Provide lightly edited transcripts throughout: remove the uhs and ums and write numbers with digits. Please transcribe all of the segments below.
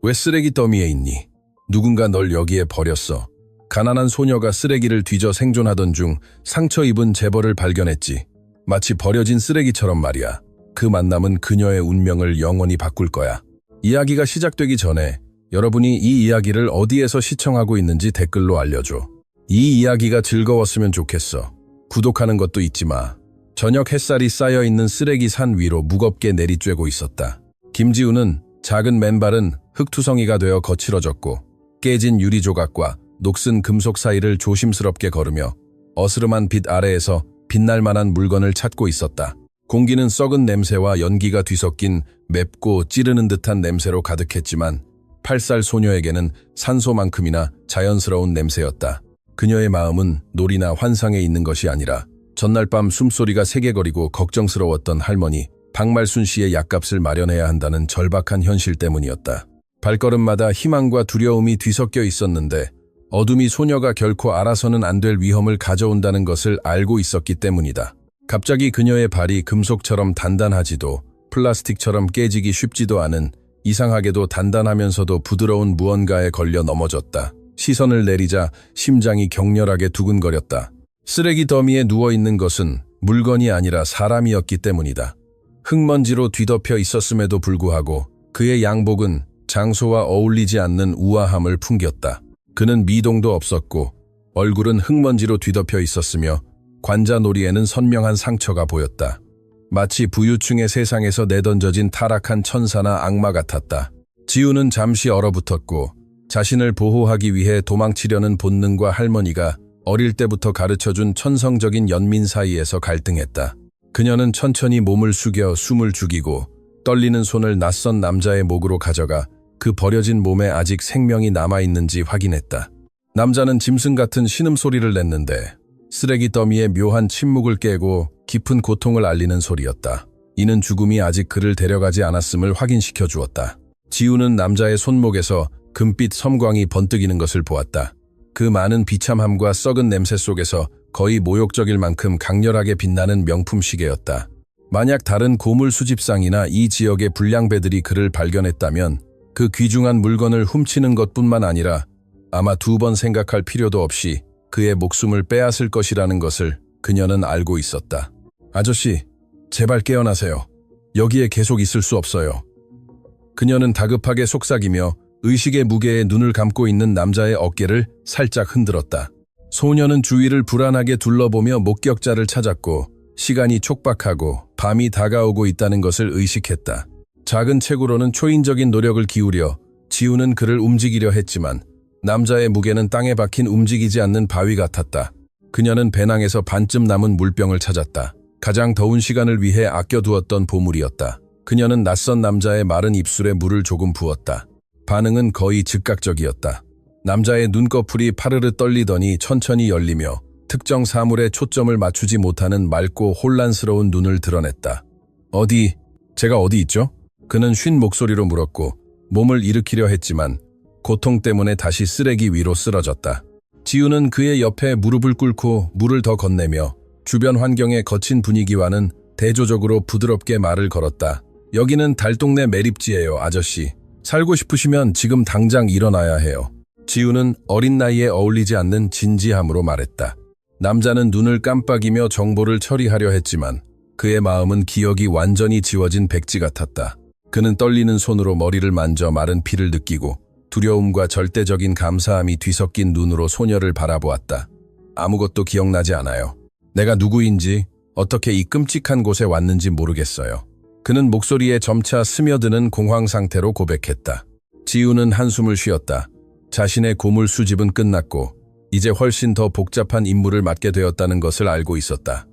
왜 쓰레기 더미에 있니? 누군가 널 여기에 버렸어. 가난한 소녀가 쓰레기를 뒤져 생존하던 중 상처 입은 재벌을 발견했지. 마치 버려진 쓰레기처럼 말이야. 그 만남은 그녀의 운명을 영원히 바꿀 거야. 이야기가 시작되기 전에 여러분이 이 이야기를 어디에서 시청하고 있는지 댓글로 알려줘. 이 이야기가 즐거웠으면 좋겠어. 구독하는 것도 잊지 마. 저녁 햇살이 쌓여있는 쓰레기 산 위로 무겁게 내리쬐고 있었다. 김지우는 작은 맨발은 흙투성이가 되어 거칠어졌고 깨진 유리 조각과 녹슨 금속 사이를 조심스럽게 걸으며 어스름한 빛 아래에서 빛날 만한 물건을 찾고 있었다. 공기는 썩은 냄새와 연기가 뒤섞인 맵고 찌르는 듯한 냄새로 가득했지만 8살 소녀에게는 산소만큼이나 자연스러운 냄새였다. 그녀의 마음은 놀이나 환상에 있는 것이 아니라 전날 밤 숨소리가 세게거리고 걱정스러웠던 할머니 박말순 씨의 약값을 마련해야 한다는 절박한 현실 때문이었다. 발걸음마다 희망과 두려움이 뒤섞여 있었는데 어둠이 소녀가 결코 알아서는 안 될 위험을 가져온다는 것을 알고 있었기 때문이다. 갑자기 그녀의 발이 금속처럼 단단하지도 플라스틱처럼 깨지기 쉽지도 않은 이상하게도 단단하면서도 부드러운 무언가에 걸려 넘어졌다. 시선을 내리자 심장이 격렬하게 두근거렸다. 쓰레기 더미에 누워있는 것은 물건이 아니라 사람이었기 때문이다. 흙먼지로 뒤덮여 있었음에도 불구하고 그의 양복은 장소와 어울리지 않는 우아함을 풍겼다. 그는 미동도 없었고 얼굴은 흙먼지로 뒤덮여 있었으며 관자놀이에는 선명한 상처가 보였다. 마치 부유층의 세상에서 내던져진 타락한 천사나 악마 같았다. 지우는 잠시 얼어붙었고 자신을 보호하기 위해 도망치려는 본능과 할머니가 어릴 때부터 가르쳐준 천성적인 연민 사이에서 갈등했다. 그녀는 천천히 몸을 숙여 숨을 죽이고 떨리는 손을 낯선 남자의 목으로 가져가 그 버려진 몸에 아직 생명이 남아있는지 확인했다. 남자는 짐승 같은 신음소리를 냈는데 쓰레기 더미의 묘한 침묵을 깨고 깊은 고통을 알리는 소리였다. 이는 죽음이 아직 그를 데려가지 않았음을 확인시켜 주었다. 지우는 남자의 손목에서 금빛 섬광이 번뜩이는 것을 보았다. 그 많은 비참함과 썩은 냄새 속에서 거의 모욕적일 만큼 강렬하게 빛나는 명품 시계였다. 만약 다른 고물 수집상이나 이 지역의 불량배들이 그를 발견했다면 그 귀중한 물건을 훔치는 것뿐만 아니라 아마 2번 생각할 필요도 없이 그의 목숨을 빼앗을 것이라는 것을 그녀는 알고 있었다. 아저씨, 제발 깨어나세요. 여기에 계속 있을 수 없어요. 그녀는 다급하게 속삭이며 의식의 무게에 눈을 감고 있는 남자의 어깨를 살짝 흔들었다. 소녀는 주위를 불안하게 둘러보며 목격자를 찾았고 시간이 촉박하고 밤이 다가오고 있다는 것을 의식했다. 작은 책으로는 초인적인 노력을 기울여 지우는 그를 움직이려 했지만 남자의 무게는 땅에 박힌 움직이지 않는 바위 같았다. 그녀는 배낭에서 반쯤 남은 물병을 찾았다. 가장 더운 시간을 위해 아껴두었던 보물이었다. 그녀는 낯선 남자의 마른 입술에 물을 조금 부었다. 반응은 거의 즉각적이었다. 남자의 눈꺼풀이 파르르 떨리더니 천천히 열리며 특정 사물에 초점을 맞추지 못하는 맑고 혼란스러운 눈을 드러냈다. 제가 어디 있죠? 그는 쉰 목소리로 물었고 몸을 일으키려 했지만 고통 때문에 다시 쓰레기 위로 쓰러졌다. 지우는 그의 옆에 무릎을 꿇고 물을 더 건네며 주변 환경의 거친 분위기와는 대조적으로 부드럽게 말을 걸었다. 여기는 달동네 매립지예요, 아저씨. 살고 싶으시면 지금 당장 일어나야 해요. 지우는 어린 나이에 어울리지 않는 진지함으로 말했다. 남자는 눈을 깜빡이며 정보를 처리하려 했지만 그의 마음은 기억이 완전히 지워진 백지 같았다. 그는 떨리는 손으로 머리를 만져 마른 피를 느끼고 두려움과 절대적인 감사함이 뒤섞인 눈으로 소녀를 바라보았다. 아무것도 기억나지 않아요. 내가 누구인지, 어떻게 이 끔찍한 곳에 왔는지 모르겠어요. 그는 목소리에 점차 스며드는 공황 상태로 고백했다. 지우는 한숨을 쉬었다. 자신의 고물 수집은 끝났고 이제 훨씬 더 복잡한 임무를 맡게 되었다는 것을 알고 있었다.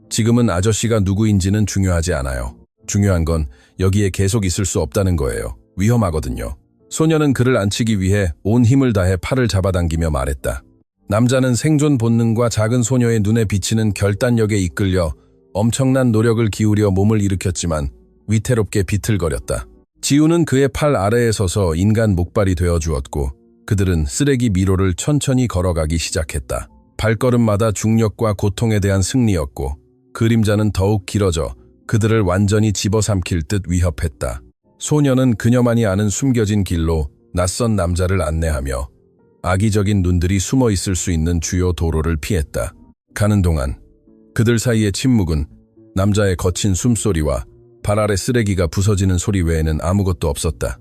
지금은 아저씨가 누구인지는 중요하지 않아요. 중요한 건 여기에 계속 있을 수 없다는 거예요. 위험하거든요. 소녀는 그를 안치기 위해 온 힘을 다해 팔을 잡아당기며 말했다. 남자는 생존 본능과 작은 소녀의 눈에 비치는 결단력에 이끌려 엄청난 노력을 기울여 몸을 일으켰지만 위태롭게 비틀거렸다. 지우는 그의 팔 아래에 서서 인간 목발이 되어 주었고 그들은 쓰레기 미로를 천천히 걸어가기 시작했다. 발걸음마다 중력과 고통에 대한 승리였고 그림자는 더욱 길어져 그들을 완전히 집어삼킬 듯 위협했다. 소녀는 그녀만이 아는 숨겨진 길로 낯선 남자를 안내하며 악의적인 눈들이 숨어 있을 수 있는 주요 도로를 피했다. 가는 동안 그들 사이의 침묵은 남자의 거친 숨소리와 발 아래 쓰레기가 부서지는 소리 외에는 아무것도 없었다.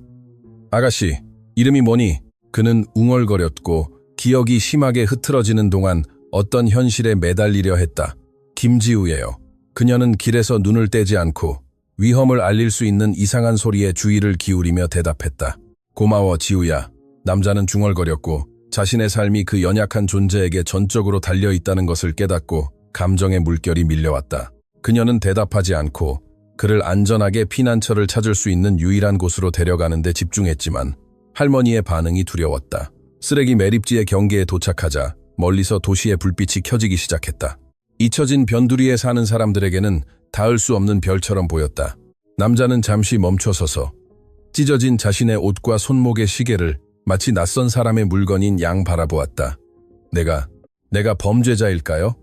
아가씨, 이름이 뭐니? 그는 웅얼거렸고 기억이 심하게 흐트러지는 동안 어떤 현실에 매달리려 했다. 김지우예요. 그녀는 길에서 눈을 떼지 않고 위험을 알릴 수 있는 이상한 소리에 주의를 기울이며 대답했다. 고마워, 지우야. 남자는 중얼거렸고 자신의 삶이 그 연약한 존재에게 전적으로 달려있다는 것을 깨닫고 감정의 물결이 밀려왔다. 그녀는 대답하지 않고 그를 안전하게 피난처를 찾을 수 있는 유일한 곳으로 데려가는 데 집중했지만 할머니의 반응이 두려웠다. 쓰레기 매립지의 경계에 도착하자 멀리서 도시의 불빛이 켜지기 시작했다. 잊혀진 변두리에 사는 사람들에게는 닿을 수 없는 별처럼 보였다. 남자는 잠시 멈춰서서 찢어진 자신의 옷과 손목의 시계를 마치 낯선 사람의 물건인 양 바라보았다. 내가 범죄자일까요?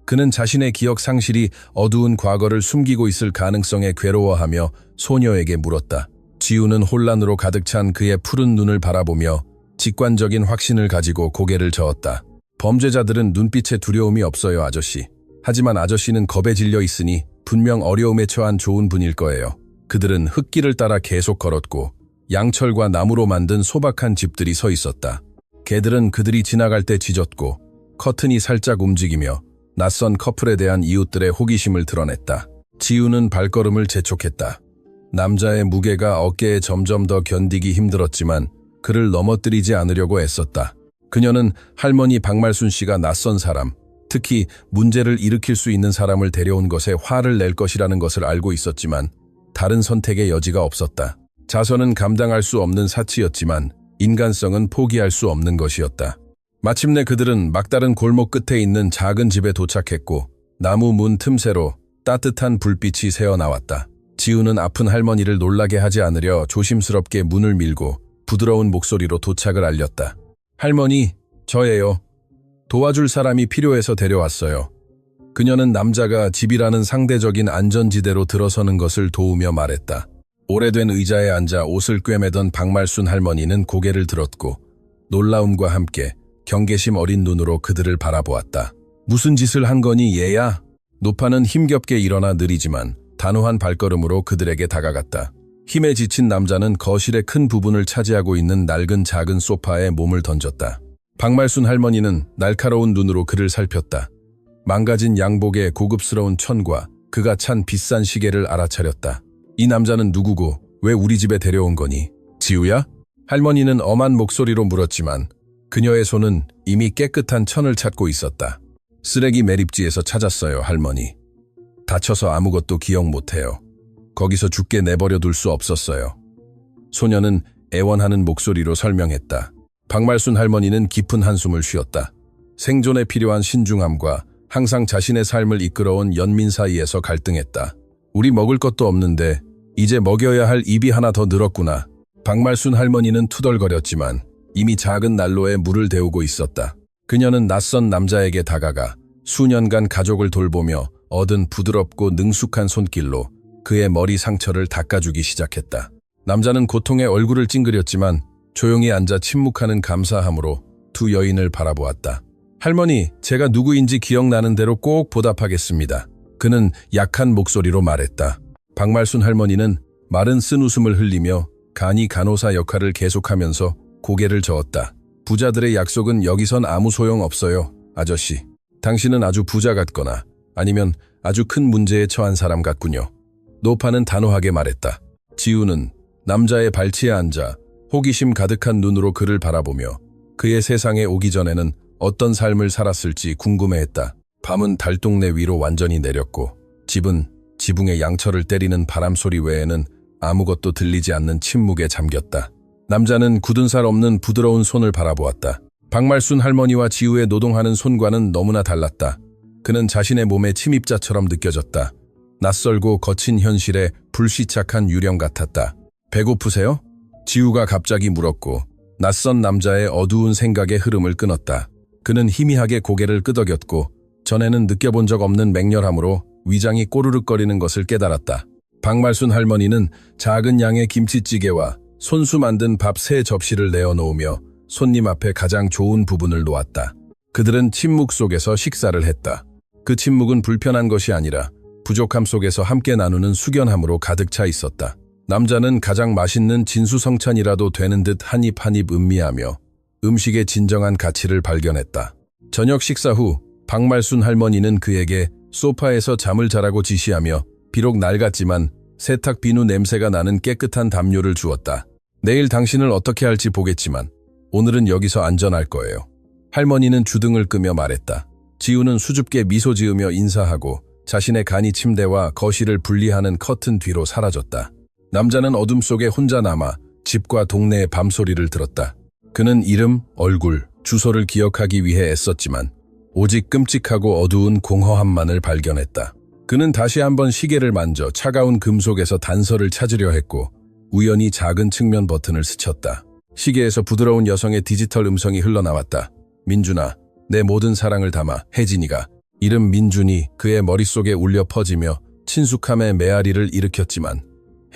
그는 자신의 기억 상실이 어두운 과거를 숨기고 있을 가능성에 괴로워하며 소녀에게 물었다. 지우는 혼란으로 가득 찬 그의 푸른 눈을 바라보며 직관적인 확신을 가지고 고개를 저었다. 범죄자들은 눈빛에 두려움이 없어요, 아저씨. 하지만 아저씨는 겁에 질려 있으니 분명 어려움에 처한 좋은 분일 거예요. 그들은 흙길을 따라 계속 걸었고 양철과 나무로 만든 소박한 집들이 서 있었다. 개들은 그들이 지나갈 때 짖었고 커튼이 살짝 움직이며 낯선 커플에 대한 이웃들의 호기심을 드러냈다. 지우는 발걸음을 재촉했다. 남자의 무게가 어깨에 점점 더 견디기 힘들었지만 그를 넘어뜨리지 않으려고 애썼다. 그녀는 할머니 박말순 씨가 낯선 사람, 특히 문제를 일으킬 수 있는 사람을 데려온 것에 화를 낼 것이라는 것을 알고 있었지만 다른 선택의 여지가 없었다. 자선은 감당할 수 없는 사치였지만 인간성은 포기할 수 없는 것이었다. 마침내 그들은 막다른 골목 끝에 있는 작은 집에 도착했고 나무 문 틈새로 따뜻한 불빛이 새어나왔다. 지우는 아픈 할머니를 놀라게 하지 않으려 조심스럽게 문을 밀고 부드러운 목소리로 도착을 알렸다. 할머니, 저예요. 도와줄 사람이 필요해서 데려왔어요. 그녀는 남자가 집이라는 상대적인 안전지대로 들어서는 것을 도우며 말했다. 오래된 의자에 앉아 옷을 꿰매던 박말순 할머니는 고개를 들었고 놀라움과 함께 경계심 어린 눈으로 그들을 바라보았다. 무슨 짓을 한 거니, 얘야? 노파는 힘겹게 일어나 느리지만 단호한 발걸음으로 그들에게 다가갔다. 힘에 지친 남자는 거실의 큰 부분을 차지하고 있는 낡은 작은 소파에 몸을 던졌다. 박말순 할머니는 날카로운 눈으로 그를 살폈다. 망가진 양복에 고급스러운 천과 그가 찬 비싼 시계를 알아차렸다. 이 남자는 누구고 왜 우리 집에 데려온 거니? 지우야? 할머니는 엄한 목소리로 물었지만 그녀의 손은 이미 깨끗한 천을 찾고 있었다. 쓰레기 매립지에서 찾았어요, 할머니. 다쳐서 아무것도 기억 못해요. 거기서 죽게 내버려 둘 수 없었어요. 소녀는 애원하는 목소리로 설명했다. 박말순 할머니는 깊은 한숨을 쉬었다. 생존에 필요한 신중함과 항상 자신의 삶을 이끌어온 연민 사이에서 갈등했다. 우리 먹을 것도 없는데 이제 먹여야 할 입이 하나 더 늘었구나. 박말순 할머니는 투덜거렸지만 이미 작은 난로에 물을 데우고 있었다. 그녀는 낯선 남자에게 다가가 수년간 가족을 돌보며 얻은 부드럽고 능숙한 손길로 그의 머리 상처를 닦아주기 시작했다. 남자는 고통에 얼굴을 찡그렸지만 조용히 앉아 침묵하는 감사함으로 두 여인을 바라보았다. 할머니, 제가 누구인지 기억나는 대로 꼭 보답하겠습니다. 그는 약한 목소리로 말했다. 박말순 할머니는 마른 쓴웃음을 흘리며 간이 간호사 역할을 계속하면서 고개를 저었다. 부자들의 약속은 여기선 아무 소용 없어요, 아저씨. 당신은 아주 부자 같거나 아니면 아주 큰 문제에 처한 사람 같군요. 노파는 단호하게 말했다. 지우는 남자의 발치에 앉아 호기심 가득한 눈으로 그를 바라보며 그의 세상에 오기 전에는 어떤 삶을 살았을지 궁금해했다. 밤은 달동네 위로 완전히 내렸고 집은 지붕에 양철을 때리는 바람소리 외에는 아무것도 들리지 않는 침묵에 잠겼다. 남자는 굳은 살 없는 부드러운 손을 바라보았다. 박말순 할머니와 지우의 노동하는 손과는 너무나 달랐다. 그는 자신의 몸의 침입자처럼 느껴졌다. 낯설고 거친 현실에 불시착한 유령 같았다. 배고프세요? 지우가 갑자기 물었고 낯선 남자의 어두운 생각의 흐름을 끊었다. 그는 희미하게 고개를 끄덕였고 전에는 느껴본 적 없는 맹렬함으로 위장이 꼬르륵거리는 것을 깨달았다. 박말순 할머니는 작은 양의 김치찌개와 손수 만든 밥 3접시를 내어놓으며 손님 앞에 가장 좋은 부분을 놓았다. 그들은 침묵 속에서 식사를 했다. 그 침묵은 불편한 것이 아니라 부족함 속에서 함께 나누는 숙연함으로 가득 차 있었다. 남자는 가장 맛있는 진수성찬이라도 되는 듯 한 입 한 입 음미하며 음식의 진정한 가치를 발견했다. 저녁 식사 후 박말순 할머니는 그에게 소파에서 잠을 자라고 지시하며 비록 낡았지만 세탁 비누 냄새가 나는 깨끗한 담요를 주었다. 내일 당신을 어떻게 할지 보겠지만 오늘은 여기서 안전할 거예요. 할머니는 주등을 끄며 말했다. 지우는 수줍게 미소 지으며 인사하고 자신의 간이 침대와 거실을 분리하는 커튼 뒤로 사라졌다. 남자는 어둠 속에 혼자 남아 집과 동네의 밤소리를 들었다. 그는 이름, 얼굴, 주소를 기억하기 위해 애썼지만 오직 끔찍하고 어두운 공허함만을 발견했다. 그는 다시 한번 시계를 만져 차가운 금속에서 단서를 찾으려 했고 우연히 작은 측면 버튼을 스쳤다. 시계에서 부드러운 여성의 디지털 음성이 흘러나왔다. 민준아, 내 모든 사랑을 담아, 혜진이가. 이름 민준이 그의 머릿속에 울려 퍼지며 친숙함의 메아리를 일으켰지만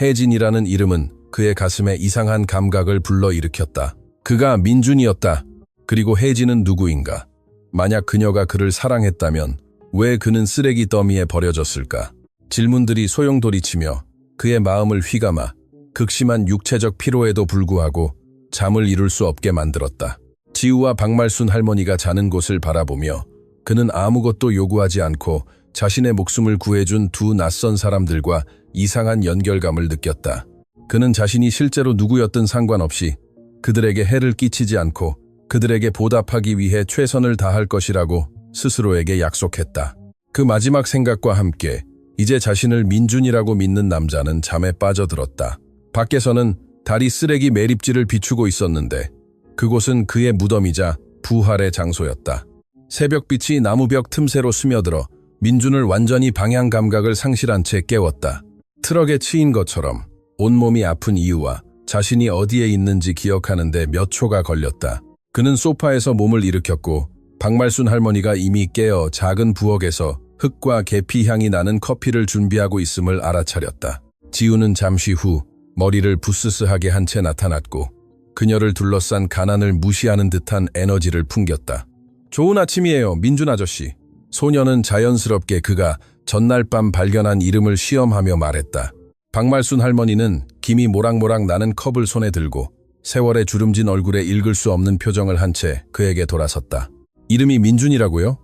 혜진이라는 이름은 그의 가슴에 이상한 감각을 불러일으켰다. 그가 민준이었다. 그리고 혜진은 누구인가? 만약 그녀가 그를 사랑했다면 왜 그는 쓰레기 더미에 버려졌을까? 질문들이 소용돌이치며 그의 마음을 휘감아 극심한 육체적 피로에도 불구하고 잠을 이룰 수 없게 만들었다. 지우와 박말순 할머니가 자는 곳을 바라보며 그는 아무것도 요구하지 않고 자신의 목숨을 구해준 두 낯선 사람들과 이상한 연결감을 느꼈다. 그는 자신이 실제로 누구였든 상관없이 그들에게 해를 끼치지 않고 그들에게 보답하기 위해 최선을 다할 것이라고 스스로에게 약속했다. 그 마지막 생각과 함께 이제 자신을 민준이라고 믿는 남자는 잠에 빠져들었다. 밖에서는 달이 쓰레기 매립지를 비추고 있었는데 그곳은 그의 무덤이자 부활의 장소였다. 새벽빛이 나무벽 틈새로 스며들어 민준을 완전히 방향 감각을 상실한 채 깨웠다. 트럭에 치인 것처럼 온몸이 아픈 이유와 자신이 어디에 있는지 기억하는데 몇 초가 걸렸다. 그는 소파에서 몸을 일으켰고 박말순 할머니가 이미 깨어 작은 부엌에서 흙과 계피 향이 나는 커피를 준비하고 있음을 알아차렸다. 지우는 잠시 후 머리를 부스스하게 한 채 나타났고 그녀를 둘러싼 가난을 무시하는 듯한 에너지를 풍겼다. 좋은 아침이에요, 민준 아저씨. 소녀는 자연스럽게 그가 전날 밤 발견한 이름을 시험하며 말했다. 박말순 할머니는 김이 모락모락 나는 컵을 손에 들고 세월의 주름진 얼굴에 읽을 수 없는 표정을 한 채 그에게 돌아섰다. 이름이 민준이라고요?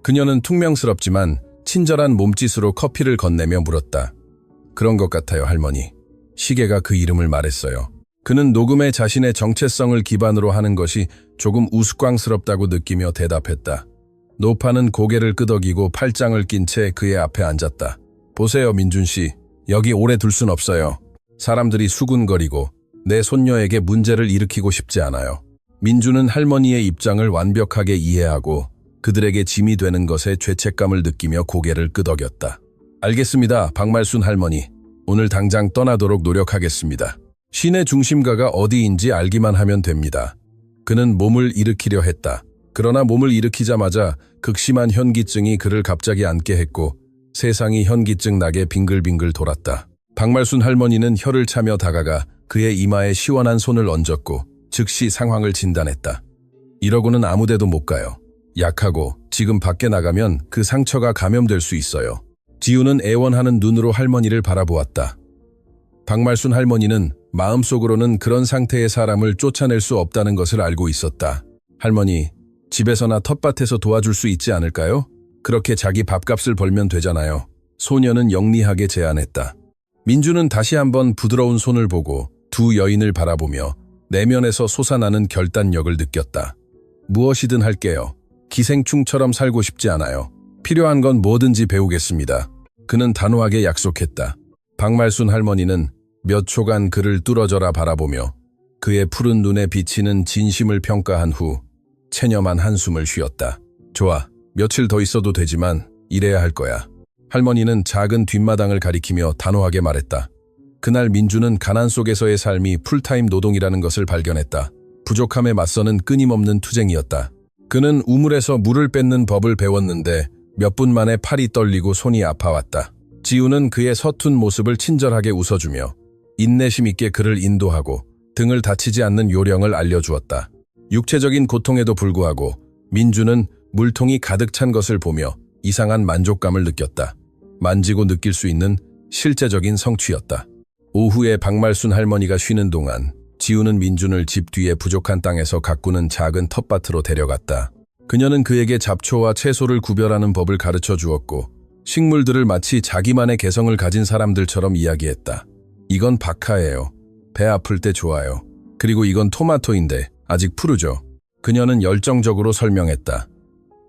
그녀는 퉁명스럽지만 친절한 몸짓으로 커피를 건네며 물었다. 그런 것 같아요, 할머니. 시계가 그 이름을 말했어요. 그는 녹음에 자신의 정체성을 기반으로 하는 것이 조금 우스꽝스럽다고 느끼며 대답했다. 노파는 고개를 끄덕이고 팔짱을 낀 채 그의 앞에 앉았다. 보세요, 민준 씨. 여기 오래 둘 순 없어요. 사람들이 수군거리고 내 손녀에게 문제를 일으키고 싶지 않아요. 민준은 할머니의 입장을 완벽하게 이해하고 그들에게 짐이 되는 것에 죄책감을 느끼며 고개를 끄덕였다. 알겠습니다, 박말순 할머니. 오늘 당장 떠나도록 노력하겠습니다. 시내 중심가가 어디인지 알기만 하면 됩니다. 그는 몸을 일으키려 했다. 그러나 몸을 일으키자마자 극심한 현기증이 그를 갑자기 앉게 했고 세상이 현기증 나게 빙글빙글 돌았다. 박말순 할머니는 혀를 차며 다가가 그의 이마에 시원한 손을 얹었고 즉시 상황을 진단했다. 이러고는 아무데도 못 가요. 약하고 지금 밖에 나가면 그 상처가 감염될 수 있어요. 지우는 애원하는 눈으로 할머니를 바라보았다. 박말순 할머니는 마음속으로는 그런 상태의 사람을 쫓아낼 수 없다는 것을 알고 있었다. 할머니, 집에서나 텃밭에서 도와줄 수 있지 않을까요? 그렇게 자기 밥값을 벌면 되잖아요. 소녀는 영리하게 제안했다. 민주는 다시 한번 부드러운 손을 보고 두 여인을 바라보며 내면에서 솟아나는 결단력을 느꼈다. 무엇이든 할게요. 기생충처럼 살고 싶지 않아요. 필요한 건 뭐든지 배우겠습니다. 그는 단호하게 약속했다. 박말순 할머니는 몇 초간 그를 뚫어져라 바라보며 그의 푸른 눈에 비치는 진심을 평가한 후 체념한 한숨을 쉬었다. 좋아, 며칠 더 있어도 되지만 이래야 할 거야. 할머니는 작은 뒷마당을 가리키며 단호하게 말했다. 그날 민주는 가난 속에서의 삶이 풀타임 노동이라는 것을 발견했다. 부족함에 맞서는 끊임없는 투쟁이었다. 그는 우물에서 물을 뺏는 법을 배웠는데 몇 분 만에 팔이 떨리고 손이 아파왔다. 지우는 그의 서툰 모습을 친절하게 웃어주며 인내심 있게 그를 인도하고 등을 다치지 않는 요령을 알려주었다. 육체적인 고통에도 불구하고 민주는 물통이 가득 찬 것을 보며 이상한 만족감을 느꼈다. 만지고 느낄 수 있는 실제적인 성취였다. 오후에 박말순 할머니가 쉬는 동안 지우는 민준을 집 뒤에 부족한 땅에서 가꾸는 작은 텃밭으로 데려갔다. 그녀는 그에게 잡초와 채소를 구별하는 법을 가르쳐 주었고 식물들을 마치 자기만의 개성을 가진 사람들처럼 이야기했다. 이건 박하예요. 배 아플 때 좋아요. 그리고 이건 토마토인데 아직 푸르죠. 그녀는 열정적으로 설명했다.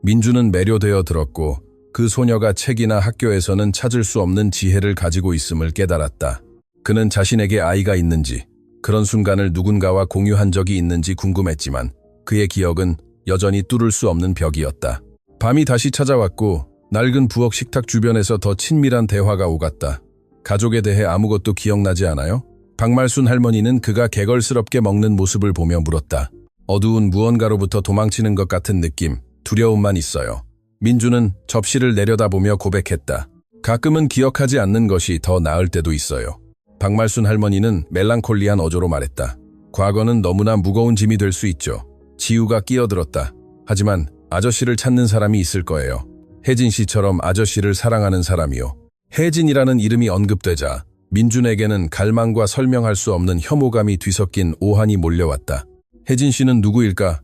민주는 매료되어 들었고 그 소녀가 책이나 학교에서는 찾을 수 없는 지혜를 가지고 있음을 깨달았다. 그는 자신에게 아이가 있는지, 그런 순간을 누군가와 공유한 적이 있는지 궁금했지만 그의 기억은 여전히 뚫을 수 없는 벽이었다. 밤이 다시 찾아왔고 낡은 부엌 식탁 주변에서 더 친밀한 대화가 오갔다. 가족에 대해 아무것도 기억나지 않아요? 박말순 할머니는 그가 개걸스럽게 먹는 모습을 보며 물었다. 어두운 무언가로부터 도망치는 것 같은 느낌, 두려움만 있어요. 민주는 접시를 내려다보며 고백했다. 가끔은 기억하지 않는 것이 더 나을 때도 있어요. 박말순 할머니는 멜랑콜리한 어조로 말했다. 과거는 너무나 무거운 짐이 될 수 있죠. 지우가 끼어들었다. 하지만 아저씨를 찾는 사람이 있을 거예요. 혜진 씨처럼 아저씨를 사랑하는 사람이요. 혜진이라는 이름이 언급되자 민준에게는 갈망과 설명할 수 없는 혐오감이 뒤섞인 오한이 몰려왔다. 혜진 씨는 누구일까?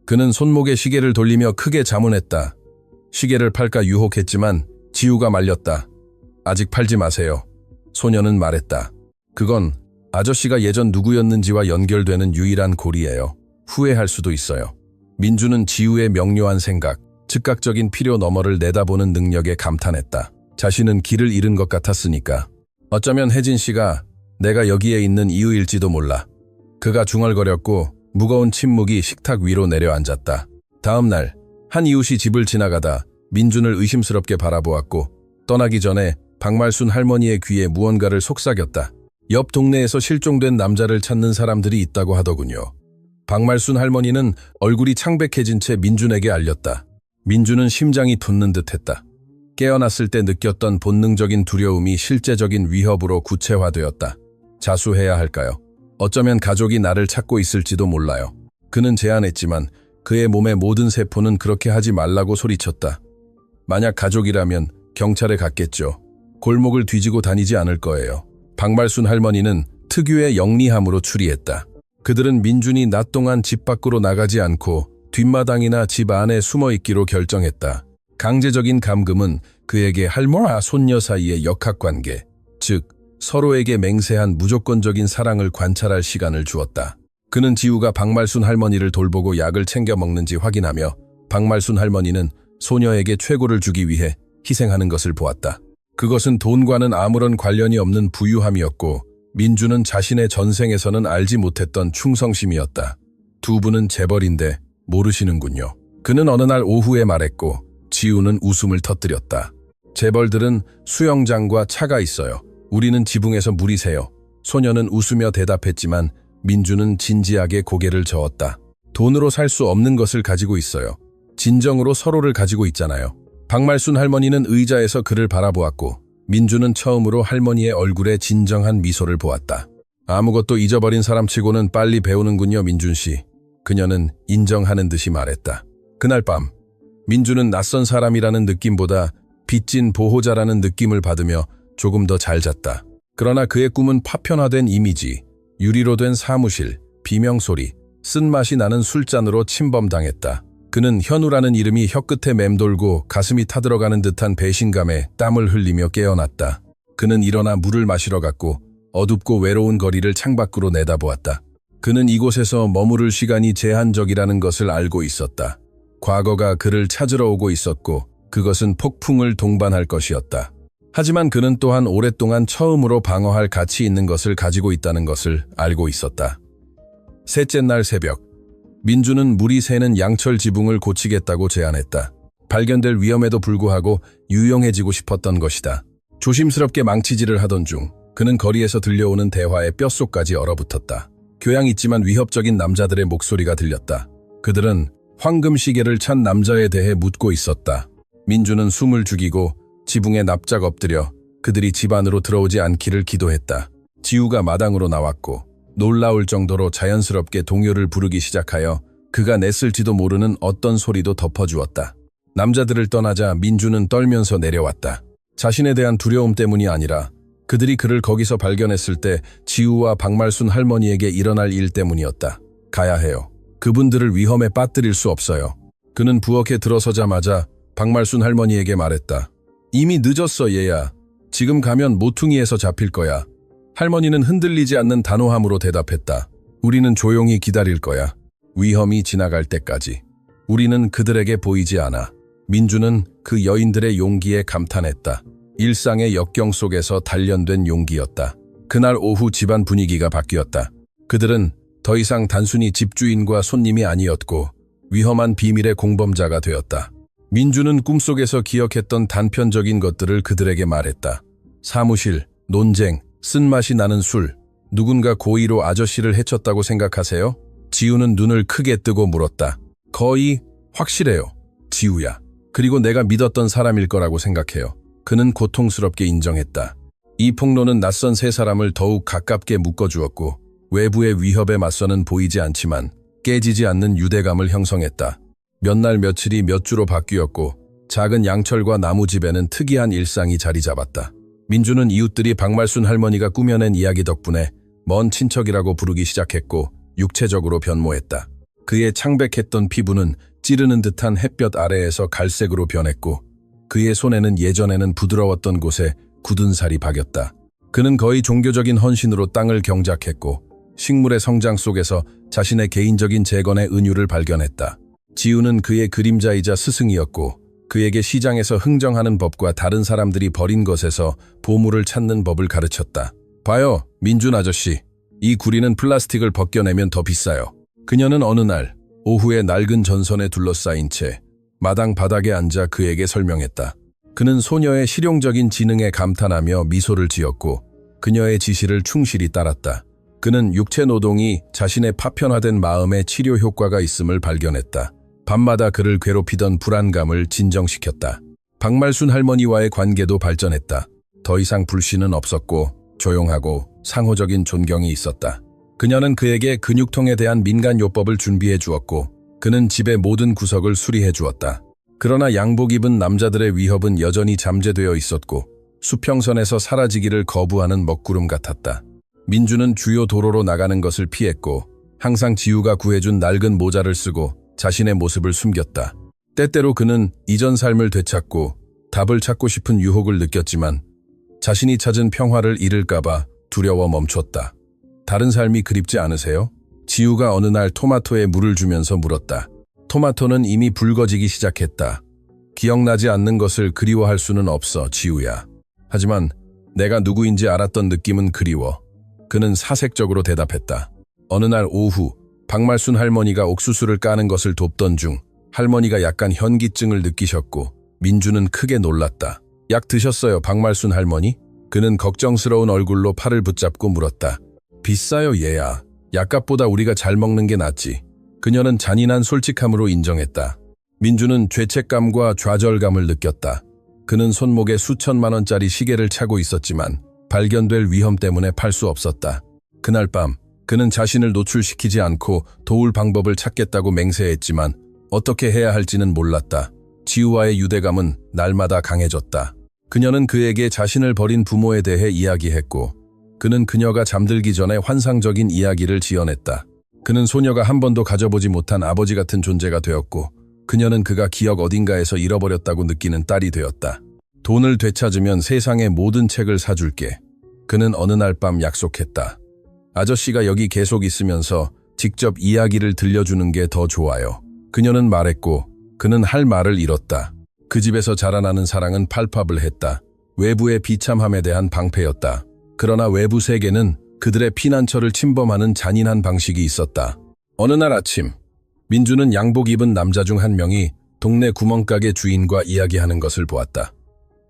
그는 손목에 시계를 돌리며 크게 자문했다. 시계를 팔까 유혹했지만 지우가 말렸다. 아직 팔지 마세요. 소녀는 말했다. 그건 아저씨가 예전 누구였는지와 연결되는 유일한 고리예요. 후회할 수도 있어요. 민주는 지우의 명료한 생각, 즉각적인 필요 너머를 내다보는 능력에 감탄했다. 자신은 길을 잃은 것 같았으니까. 어쩌면 혜진 씨가 내가 여기에 있는 이유일지도 몰라. 그가 중얼거렸고 무거운 침묵이 식탁 위로 내려앉았다. 다음 날 한 이웃이 집을 지나가다 민준을 의심스럽게 바라보았고 떠나기 전에 박말순 할머니의 귀에 무언가를 속삭였다. 옆 동네에서 실종된 남자를 찾는 사람들이 있다고 하더군요. 박말순 할머니는 얼굴이 창백해진 채 민준에게 알렸다. 민준은 심장이 돋는 듯했다. 깨어났을 때 느꼈던 본능적인 두려움이 실제적인 위협으로 구체화되었다. 자수해야 할까요? 어쩌면 가족이 나를 찾고 있을지도 몰라요. 그는 제안했지만 그의 몸의 모든 세포는 그렇게 하지 말라고 소리쳤다. 만약 가족이라면 경찰에 갔겠죠. 골목을 뒤지고 다니지 않을 거예요. 박말순 할머니는 특유의 영리함으로 추리했다. 그들은 민준이 낮 동안 집 밖으로 나가지 않고 뒷마당이나 집 안에 숨어있기로 결정했다. 강제적인 감금은 그에게 할머니와 손녀 사이의 역학관계, 즉 서로에게 맹세한 무조건적인 사랑을 관찰할 시간을 주었다. 그는 지우가 박말순 할머니를 돌보고 약을 챙겨 먹는지 확인하며 박말순 할머니는 소녀에게 최고를 주기 위해 희생하는 것을 보았다. 그것은 돈과는 아무런 관련이 없는 부유함이었고 민주는 자신의 전생에서는 알지 못했던 충성심이었다. 두 분은 재벌인데 모르시는군요. 그는 어느 날 오후에 말했고 지우는 웃음을 터뜨렸다. 재벌들은 수영장과 차가 있어요. 우리는 지붕에서 물이 새요. 소녀는 웃으며 대답했지만 민주는 진지하게 고개를 저었다. 돈으로 살 수 없는 것을 가지고 있어요. 진정으로 서로를 가지고 있잖아요. 박말순 할머니는 의자에서 그를 바라보았고 민주는 처음으로 할머니의 얼굴에 진정한 미소를 보았다. 아무것도 잊어버린 사람치고는 빨리 배우는군요, 민준 씨. 그녀는 인정하는 듯이 말했다. 그날 밤 민주는 낯선 사람이라는 느낌보다 빚진 보호자라는 느낌을 받으며 조금 더 잘 잤다. 그러나 그의 꿈은 파편화된 이미지, 유리로 된 사무실, 비명소리, 쓴맛이 나는 술잔으로 침범당했다. 그는 현우라는 이름이 혀끝에 맴돌고 가슴이 타들어가는 듯한 배신감에 땀을 흘리며 깨어났다. 그는 일어나 물을 마시러 갔고 어둡고 외로운 거리를 창밖으로 내다보았다. 그는 이곳에서 머무를 시간이 제한적이라는 것을 알고 있었다. 과거가 그를 찾으러 오고 있었고 그것은 폭풍을 동반할 것이었다. 하지만 그는 또한 오랫동안 처음으로 방어할 가치 있는 것을 가지고 있다는 것을 알고 있었다. 셋째 날 새벽, 민주는 물이 새는 양철 지붕을 고치겠다고 제안했다. 발견될 위험에도 불구하고 유용해지고 싶었던 것이다. 조심스럽게 망치질을 하던 중 그는 거리에서 들려오는 대화의 뼛속까지 얼어붙었다. 교양 있지만 위협적인 남자들의 목소리가 들렸다. 그들은 황금 시계를 찬 남자에 대해 묻고 있었다. 민주는 숨을 죽이고 지붕에 납작 엎드려 그들이 집 안으로 들어오지 않기를 기도했다. 지우가 마당으로 나왔고 놀라울 정도로 자연스럽게 동요를 부르기 시작하여 그가 냈을지도 모르는 어떤 소리도 덮어주었다. 남자들을 떠나자 민주는 떨면서 내려왔다. 자신에 대한 두려움 때문이 아니라 그들이 그를 거기서 발견했을 때 지우와 박말순 할머니에게 일어날 일 때문이었다. 가야 해요. 그분들을 위험에 빠뜨릴 수 없어요. 그는 부엌에 들어서자마자 박말순 할머니에게 말했다. 이미 늦었어, 얘야. 지금 가면 모퉁이에서 잡힐 거야. 할머니는 흔들리지 않는 단호함으로 대답했다. 우리는 조용히 기다릴 거야. 위험이 지나갈 때까지. 우리는 그들에게 보이지 않아. 민주는 그 여인들의 용기에 감탄했다. 일상의 역경 속에서 단련된 용기였다. 그날 오후 집안 분위기가 바뀌었다. 그들은 더 이상 단순히 집주인과 손님이 아니었고 위험한 비밀의 공범자가 되었다. 민주는 꿈속에서 기억했던 단편적인 것들을 그들에게 말했다. 사무실, 논쟁, 쓴맛이 나는 술, 누군가 고의로 아저씨를 해쳤다고 생각하세요? 지우는 눈을 크게 뜨고 물었다. 거의 확실해요. 지우야. 그리고 내가 믿었던 사람일 거라고 생각해요. 그는 고통스럽게 인정했다. 이 폭로는 낯선 세 사람을 더욱 가깝게 묶어주었고 외부의 위협에 맞서는 보이지 않지만 깨지지 않는 유대감을 형성했다. 몇 날 며칠이 몇 주로 바뀌었고 작은 양철과 나무집에는 특이한 일상이 자리 잡았다. 민주는 이웃들이 박말순 할머니가 꾸며낸 이야기 덕분에 먼 친척이라고 부르기 시작했고 육체적으로 변모했다. 그의 창백했던 피부는 찌르는 듯한 햇볕 아래에서 갈색으로 변했고 그의 손에는 예전에는 부드러웠던 곳에 굳은 살이 박였다. 그는 거의 종교적인 헌신으로 땅을 경작했고 식물의 성장 속에서 자신의 개인적인 재건의 은유를 발견했다. 지우는 그의 그림자이자 스승이었고 그에게 시장에서 흥정하는 법과 다른 사람들이 버린 것에서 보물을 찾는 법을 가르쳤다. 봐요, 민준 아저씨. 이 구리는 플라스틱을 벗겨내면 더 비싸요. 그녀는 어느 날 오후에 낡은 전선에 둘러싸인 채 마당 바닥에 앉아 그에게 설명했다. 그는 소녀의 실용적인 지능에 감탄하며 미소를 지었고 그녀의 지시를 충실히 따랐다. 그는 육체 노동이 자신의 파편화된 마음에 치료 효과가 있음을 발견했다. 밤마다 그를 괴롭히던 불안감을 진정시켰다. 박말순 할머니와의 관계도 발전했다. 더 이상 불신은 없었고 조용하고 상호적인 존경이 있었다. 그녀는 그에게 근육통에 대한 민간요법을 준비해 주었고 그는 집의 모든 구석을 수리해 주었다. 그러나 양복 입은 남자들의 위협은 여전히 잠재되어 있었고 수평선에서 사라지기를 거부하는 먹구름 같았다. 민주는 주요 도로로 나가는 것을 피했고 항상 지우가 구해준 낡은 모자를 쓰고 자신의 모습을 숨겼다. 때때로 그는 이전 삶을 되찾고 답을 찾고 싶은 유혹을 느꼈지만 자신이 찾은 평화를 잃을까봐 두려워 멈췄다. 다른 삶이 그립지 않으세요? 지우가 어느 날 토마토에 물을 주면서 물었다. 토마토는 이미 붉어지기 시작했다. 기억나지 않는 것을 그리워할 수는 없어, 지우야. 하지만 내가 누구인지 알았던 느낌은 그리워. 그는 사색적으로 대답했다. 어느 날 오후 박말순 할머니가 옥수수를 까는 것을 돕던 중 할머니가 약간 현기증을 느끼셨고 민주는 크게 놀랐다. 약 드셨어요, 박말순 할머니? 그는 걱정스러운 얼굴로 팔을 붙잡고 물었다. 비싸요, 얘야. 약값보다 우리가 잘 먹는 게 낫지. 그녀는 잔인한 솔직함으로 인정했다. 민주는 죄책감과 좌절감을 느꼈다. 그는 손목에 수천만 원짜리 시계를 차고 있었지만 발견될 위험 때문에 팔 수 없었다. 그날 밤 그는 자신을 노출시키지 않고 도울 방법을 찾겠다고 맹세했지만 어떻게 해야 할지는 몰랐다. 지우와의 유대감은 날마다 강해졌다. 그녀는 그에게 자신을 버린 부모에 대해 이야기했고 그는 그녀가 잠들기 전에 환상적인 이야기를 지어냈다. 그는 소녀가 한 번도 가져보지 못한 아버지 같은 존재가 되었고 그녀는 그가 기억 어딘가에서 잃어버렸다고 느끼는 딸이 되었다. 돈을 되찾으면 세상의 모든 책을 사줄게. 그는 어느 날 밤 약속했다. 아저씨가 여기 계속 있으면서 직접 이야기를 들려주는 게 더 좋아요. 그녀는 말했고 그는 할 말을 잃었다. 그 집에서 자라나는 사랑은 팔팝을 외부의 비참함에 대한 방패였다. 그러나 외부 세계는 그들의 피난처를 침범하는 잔인한 방식이 있었다. 어느 날 아침, 민주는 양복 입은 남자 중 한 명이 동네 구멍가게 주인과 이야기하는 것을 보았다.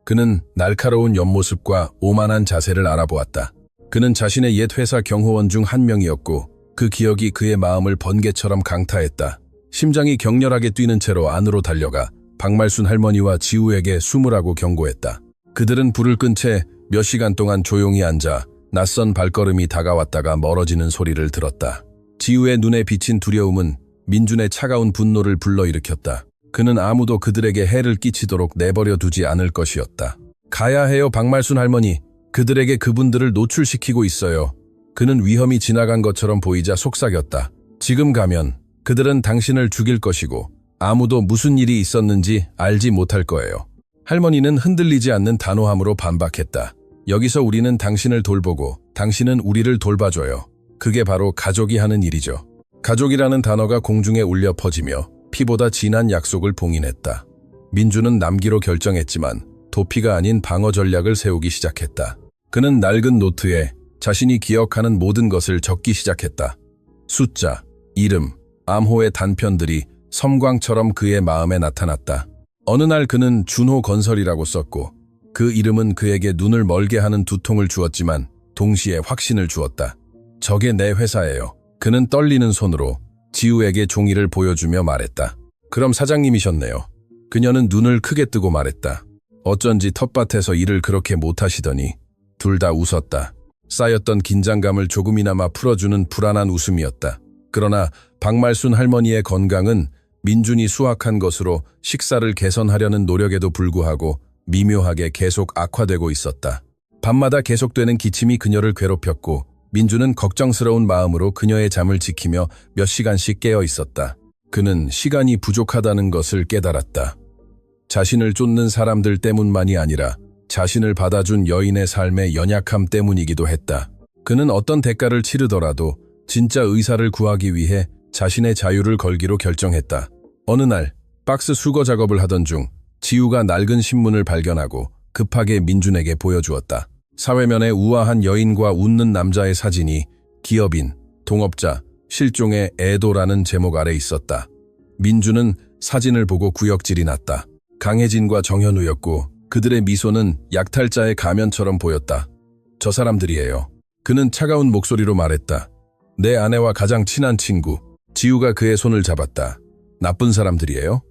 그는 날카로운 옆모습과 오만한 자세를 알아보았다. 그는 자신의 옛 회사 경호원 중 한 명이었고 그 기억이 그의 마음을 번개처럼 강타했다. 심장이 격렬하게 뛰는 채로 안으로 달려가 박말순 할머니와 지우에게 숨으라고 경고했다. 그들은 불을 끈 채 몇 시간 동안 조용히 앉아 낯선 발걸음이 다가왔다가 멀어지는 소리를 들었다. 지우의 눈에 비친 두려움은 민준의 차가운 분노를 불러일으켰다. 그는 아무도 그들에게 해를 끼치도록 내버려 두지 않을 것이었다. 가야 해요, 박말순 할머니. 그들에게 그분들을 노출시키고 있어요. 그는 위험이 지나간 것처럼 보이자 속삭였다. 지금 가면 그들은 당신을 죽일 것이고 아무도 무슨 일이 있었는지 알지 못할 거예요. 할머니는 흔들리지 않는 단호함으로 반박했다. 여기서 우리는 당신을 돌보고 당신은 우리를 돌봐줘요. 그게 바로 가족이 하는 일이죠. 가족이라는 단어가 공중에 울려 퍼지며 피보다 진한 약속을 봉인했다. 민주는 남기로 결정했지만 도피가 아닌 방어 전략을 세우기 시작했다. 그는 낡은 노트에 자신이 기억하는 모든 것을 적기 시작했다. 숫자, 이름, 암호의 단편들이 섬광처럼 그의 마음에 나타났다. 어느 날 그는 준호 건설이라고 썼고 그 이름은 그에게 눈을 멀게 하는 두통을 주었지만 동시에 확신을 주었다. 저게 내 회사예요. 그는 떨리는 손으로 지우에게 종이를 보여주며 말했다. 그럼 사장님이셨네요. 그녀는 눈을 크게 뜨고 말했다. 어쩐지 텃밭에서 일을 그렇게 못하시더니. 둘 다 웃었다. 쌓였던 긴장감을 조금이나마 풀어주는 불안한 웃음이었다. 그러나 박말순 할머니의 건강은 민준이 수확한 것으로 식사를 개선하려는 노력에도 불구하고 미묘하게 계속 악화되고 있었다. 밤마다 계속되는 기침이 그녀를 괴롭혔고 민준은 걱정스러운 마음으로 그녀의 잠을 지키며 몇 시간씩 깨어 있었다. 그는 시간이 부족하다는 것을 깨달았다. 자신을 쫓는 사람들 때문만이 아니라 자신을 받아준 여인의 삶의 연약함 때문이기도 했다. 그는 어떤 대가를 치르더라도 진짜 의사를 구하기 위해 자신의 자유를 걸기로 결정했다. 어느 날 박스 수거 작업을 하던 중 지우가 낡은 신문을 발견하고 급하게 민준에게 보여주었다. 사회면에 우아한 여인과 웃는 남자의 사진이 기업인, 동업자, 실종의 애도라는 제목 아래 있었다. 민준은 사진을 보고 구역질이 났다. 강혜진과 정현우였고 그들의 미소는 약탈자의 가면처럼 보였다. 저 사람들이에요. 그는 차가운 목소리로 말했다. 내 아내와 가장 친한 친구. 지우가 그의 손을 잡았다. 나쁜 사람들이에요?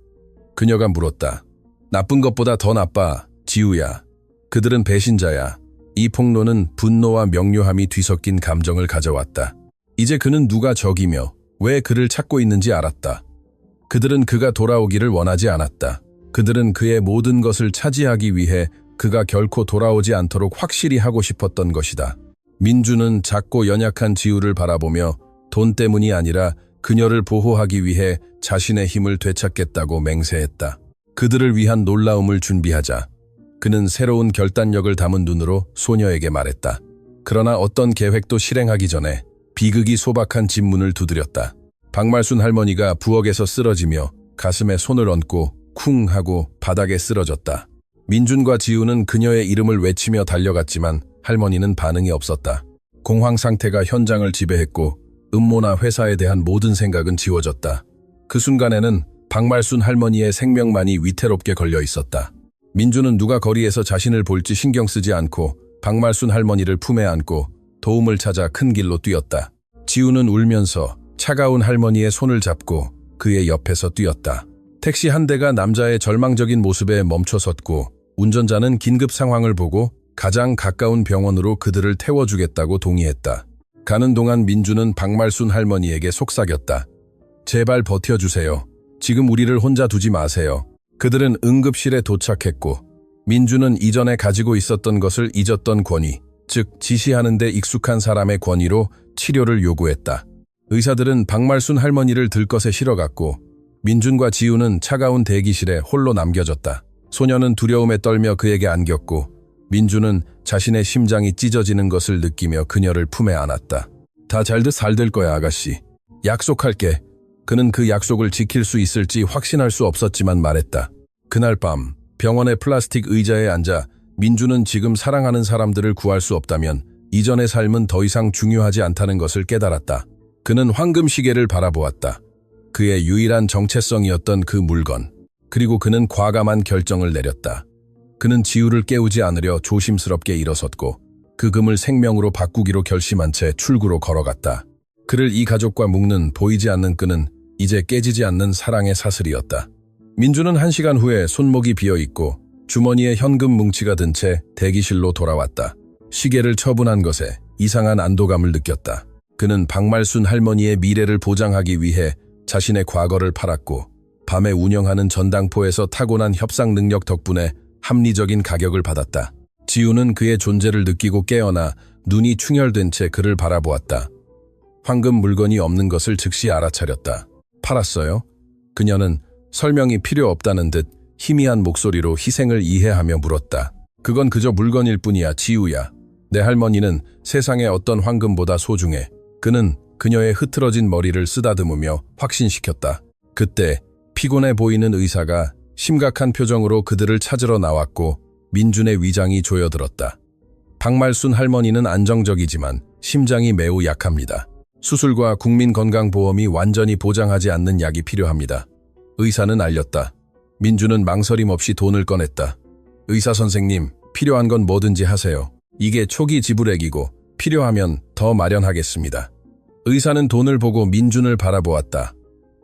그녀가 물었다. 나쁜 것보다 더 나빠, 지우야. 그들은 배신자야. 이 폭로는 분노와 명료함이 뒤섞인 감정을 가져왔다. 이제 그는 누가 적이며 왜 그를 찾고 있는지 알았다. 그들은 그가 돌아오기를 원하지 않았다. 그들은 그의 모든 것을 차지하기 위해 그가 결코 돌아오지 않도록 확실히 하고 싶었던 것이다. 민주는 작고 연약한 지우를 바라보며 돈 때문이 아니라 그녀를 보호하기 위해 자신의 힘을 되찾겠다고 맹세했다. 그들을 위한 놀라움을 준비하자. 그는 새로운 결단력을 담은 눈으로 소녀에게 말했다. 그러나 어떤 계획도 실행하기 전에 비극이 소박한 집문을 두드렸다. 박말순 할머니가 부엌에서 쓰러지며 가슴에 손을 얹고 쿵 하고 바닥에 쓰러졌다. 민준과 지우는 그녀의 이름을 외치며 달려갔지만 할머니는 반응이 없었다. 공황 상태가 현장을 지배했고 음모나 회사에 대한 모든 생각은 지워졌다. 그 순간에는 박말순 할머니의 생명만이 위태롭게 걸려 있었다. 민준은 누가 거리에서 자신을 볼지 신경 쓰지 않고 박말순 할머니를 품에 안고 도움을 찾아 큰 길로 뛰었다. 지우는 울면서 차가운 할머니의 손을 잡고 그의 옆에서 뛰었다. 택시 한 대가 남자의 절망적인 모습에 멈춰섰고 운전자는 긴급 상황을 보고 가장 가까운 병원으로 그들을 태워주겠다고 동의했다. 가는 동안 민준은 박말순 할머니에게 속삭였다. 제발 버텨주세요. 지금 우리를 혼자 두지 마세요. 그들은 응급실에 도착했고 민준은 이전에 가지고 있었던 것을 잊었던 권위, 즉 지시하는 데 익숙한 사람의 권위로 치료를 요구했다. 의사들은 박말순 할머니를 들것에 실어갔고 민준과 지우는 차가운 대기실에 홀로 남겨졌다. 소녀는 두려움에 떨며 그에게 안겼고 민준은 자신의 심장이 찢어지는 것을 느끼며 그녀를 품에 안았다. 다 잘 될 거야, 아가씨. 약속할게. 그는 그 약속을 지킬 수 있을지 확신할 수 없었지만 말했다. 그날 밤 병원의 플라스틱 의자에 앉아 민준은 지금 사랑하는 사람들을 구할 수 없다면 이전의 삶은 더 이상 중요하지 않다는 것을 깨달았다. 그는 황금 시계를 바라보았다. 그의 유일한 정체성이었던 그 물건. 그리고 그는 과감한 결정을 내렸다. 그는 지우를 깨우지 않으려 조심스럽게 일어섰고 그 금을 생명으로 바꾸기로 결심한 채 출구로 걸어갔다. 그를 이 가족과 묶는 보이지 않는 끈은 이제 깨지지 않는 사랑의 사슬이었다. 민주는 1시간 후에 손목이 비어있고 주머니에 현금 뭉치가 든 채 대기실로 돌아왔다. 시계를 처분한 것에 이상한 안도감을 느꼈다. 그는 박말순 할머니의 미래를 보장하기 위해 자신의 과거를 팔았고 밤에 운영하는 전당포에서 타고난 협상 능력 덕분에 합리적인 가격을 받았다. 지우는 그의 존재를 느끼고 깨어나 눈이 충혈된 채 그를 바라보았다. 황금 물건이 없는 것을 즉시 알아차렸다. 팔았어요? 그녀는 설명이 필요 없다는 듯 희미한 목소리로 희생을 이해하며 물었다. 그건 그저 물건일 뿐이야, 지우야. 내 할머니는 세상의 어떤 황금보다 소중해. 그는 그녀의 흐트러진 머리를 쓰다듬으며 확신시켰다. 그때 피곤해 보이는 의사가 심각한 표정으로 그들을 찾으러 나왔고 민준의 위장이 조여들었다. 박말순 할머니는 안정적이지만 심장이 매우 약합니다. 수술과 국민건강보험이 완전히 보장하지 않는 약이 필요합니다. 의사는 알렸다. 민준은 망설임 없이 돈을 꺼냈다. 의사 선생님, 필요한 건 뭐든지 하세요. 이게 초기 지불액이고 필요하면 더 마련하겠습니다. 의사는 돈을 보고 민준을 바라보았다.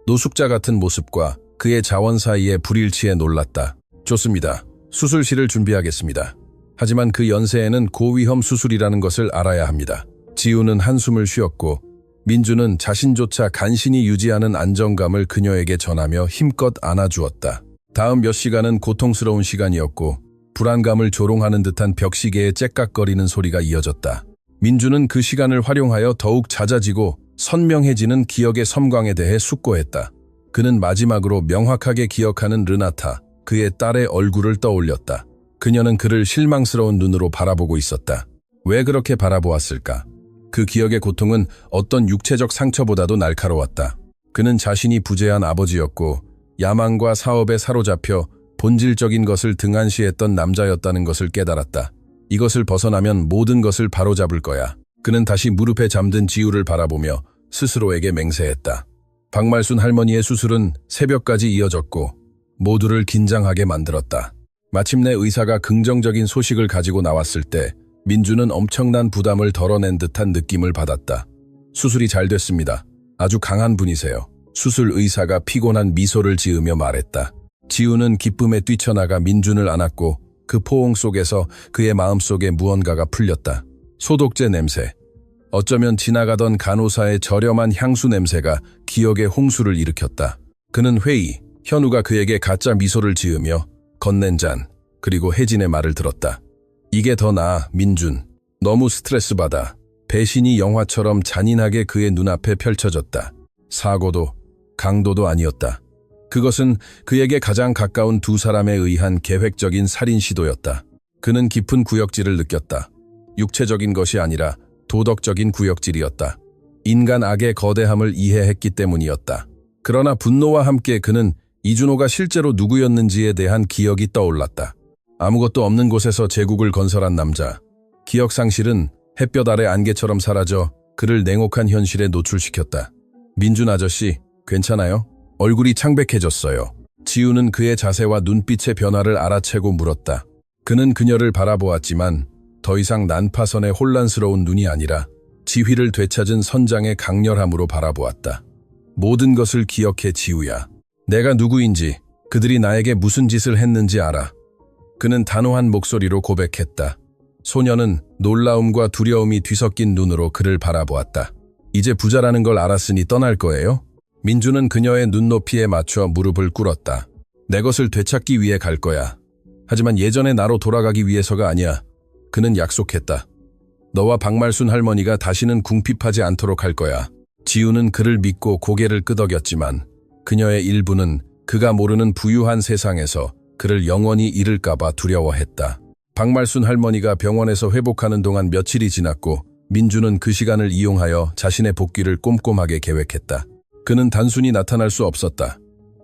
노숙자 같은 모습과 그의 자원 사이의 불일치에 놀랐다. 좋습니다. 수술실을 준비하겠습니다. 하지만 그 연세에는 고위험 수술이라는 것을 알아야 합니다. 지우는 한숨을 쉬었고 민준은 자신조차 간신히 유지하는 안정감을 그녀에게 전하며 힘껏 안아주었다. 다음 몇 시간은 고통스러운 시간이었고 불안감을 조롱하는 듯한 벽시계의 째깍거리는 소리가 이어졌다. 민준은 그 시간을 활용하여 더욱 잦아지고 선명해지는 기억의 섬광에 대해 숙고했다. 그는 마지막으로 명확하게 기억하는 르나타, 그의 딸의 얼굴을 떠올렸다. 그녀는 그를 실망스러운 눈으로 바라보고 있었다. 왜 그렇게 바라보았을까? 그 기억의 고통은 어떤 육체적 상처보다도 날카로웠다. 그는 자신이 부재한 아버지였고 야망과 사업에 사로잡혀 본질적인 것을 등한시했던 남자였다는 것을 깨달았다. 이것을 벗어나면 모든 것을 바로잡을 거야. 그는 다시 무릎에 잠든 지우를 바라보며 스스로에게 맹세했다. 박말순 할머니의 수술은 새벽까지 이어졌고 모두를 긴장하게 만들었다. 마침내 의사가 긍정적인 소식을 가지고 나왔을 때 민준은 엄청난 부담을 덜어낸 듯한 느낌을 받았다. 수술이 잘 됐습니다. 아주 강한 분이세요. 수술 의사가 피곤한 미소를 지으며 말했다. 지우는 기쁨에 뛰쳐나가 민준을 안았고 그 포옹 속에서 그의 마음속에 무언가가 풀렸다. 소독제 냄새. 어쩌면 지나가던 간호사의 저렴한 향수 냄새가 기억의 홍수를 일으켰다. 그는 회의, 현우가 그에게 가짜 미소를 지으며 건넨 잔, 그리고 혜진의 말을 들었다. 이게 더 나아, 민준. 너무 스트레스 받아. 배신이 영화처럼 잔인하게 그의 눈앞에 펼쳐졌다. 사고도, 강도도 아니었다. 그것은 그에게 가장 가까운 두 사람에 의한 계획적인 살인 시도였다. 그는 깊은 구역질을 느꼈다. 육체적인 것이 아니라 도덕적인 구역질이었다. 인간 악의 거대함을 이해했기 때문이었다. 그러나 분노와 함께 그는 이준호가 실제로 누구였는지에 대한 기억이 떠올랐다. 아무것도 없는 곳에서 제국을 건설한 남자. 기억 상실은 햇볕 아래 안개처럼 사라져 그를 냉혹한 현실에 노출시켰다. 민준 아저씨, 괜찮아요? 얼굴이 창백해졌어요. 지우는 그의 자세와 눈빛의 변화를 알아채고 물었다. 그는 그녀를 바라보았지만 더 이상 난파선의 혼란스러운 눈이 아니라 지휘를 되찾은 선장의 강렬함으로 바라보았다. 모든 것을 기억해, 지우야. 내가 누구인지, 그들이 나에게 무슨 짓을 했는지 알아. 그는 단호한 목소리로 고백했다. 소녀는 놀라움과 두려움이 뒤섞인 눈으로 그를 바라보았다. 이제 부자라는 걸 알았으니 떠날 거예요? 민준은 그녀의 눈높이에 맞춰 무릎을 꿇었다. 내 것을 되찾기 위해 갈 거야. 하지만 예전의 나로 돌아가기 위해서가 아니야. 그는 약속했다. 너와 박말순 할머니가 다시는 궁핍하지 않도록 할 거야. 지우는 그를 믿고 고개를 끄덕였지만 그녀의 일부는 그가 모르는 부유한 세상에서 그를 영원히 잃을까봐 두려워했다. 박말순 할머니가 병원에서 회복하는 동안 며칠이 지났고 민준은 그 시간을 이용하여 자신의 복귀를 꼼꼼하게 계획했다. 그는 단순히 나타날 수 없었다.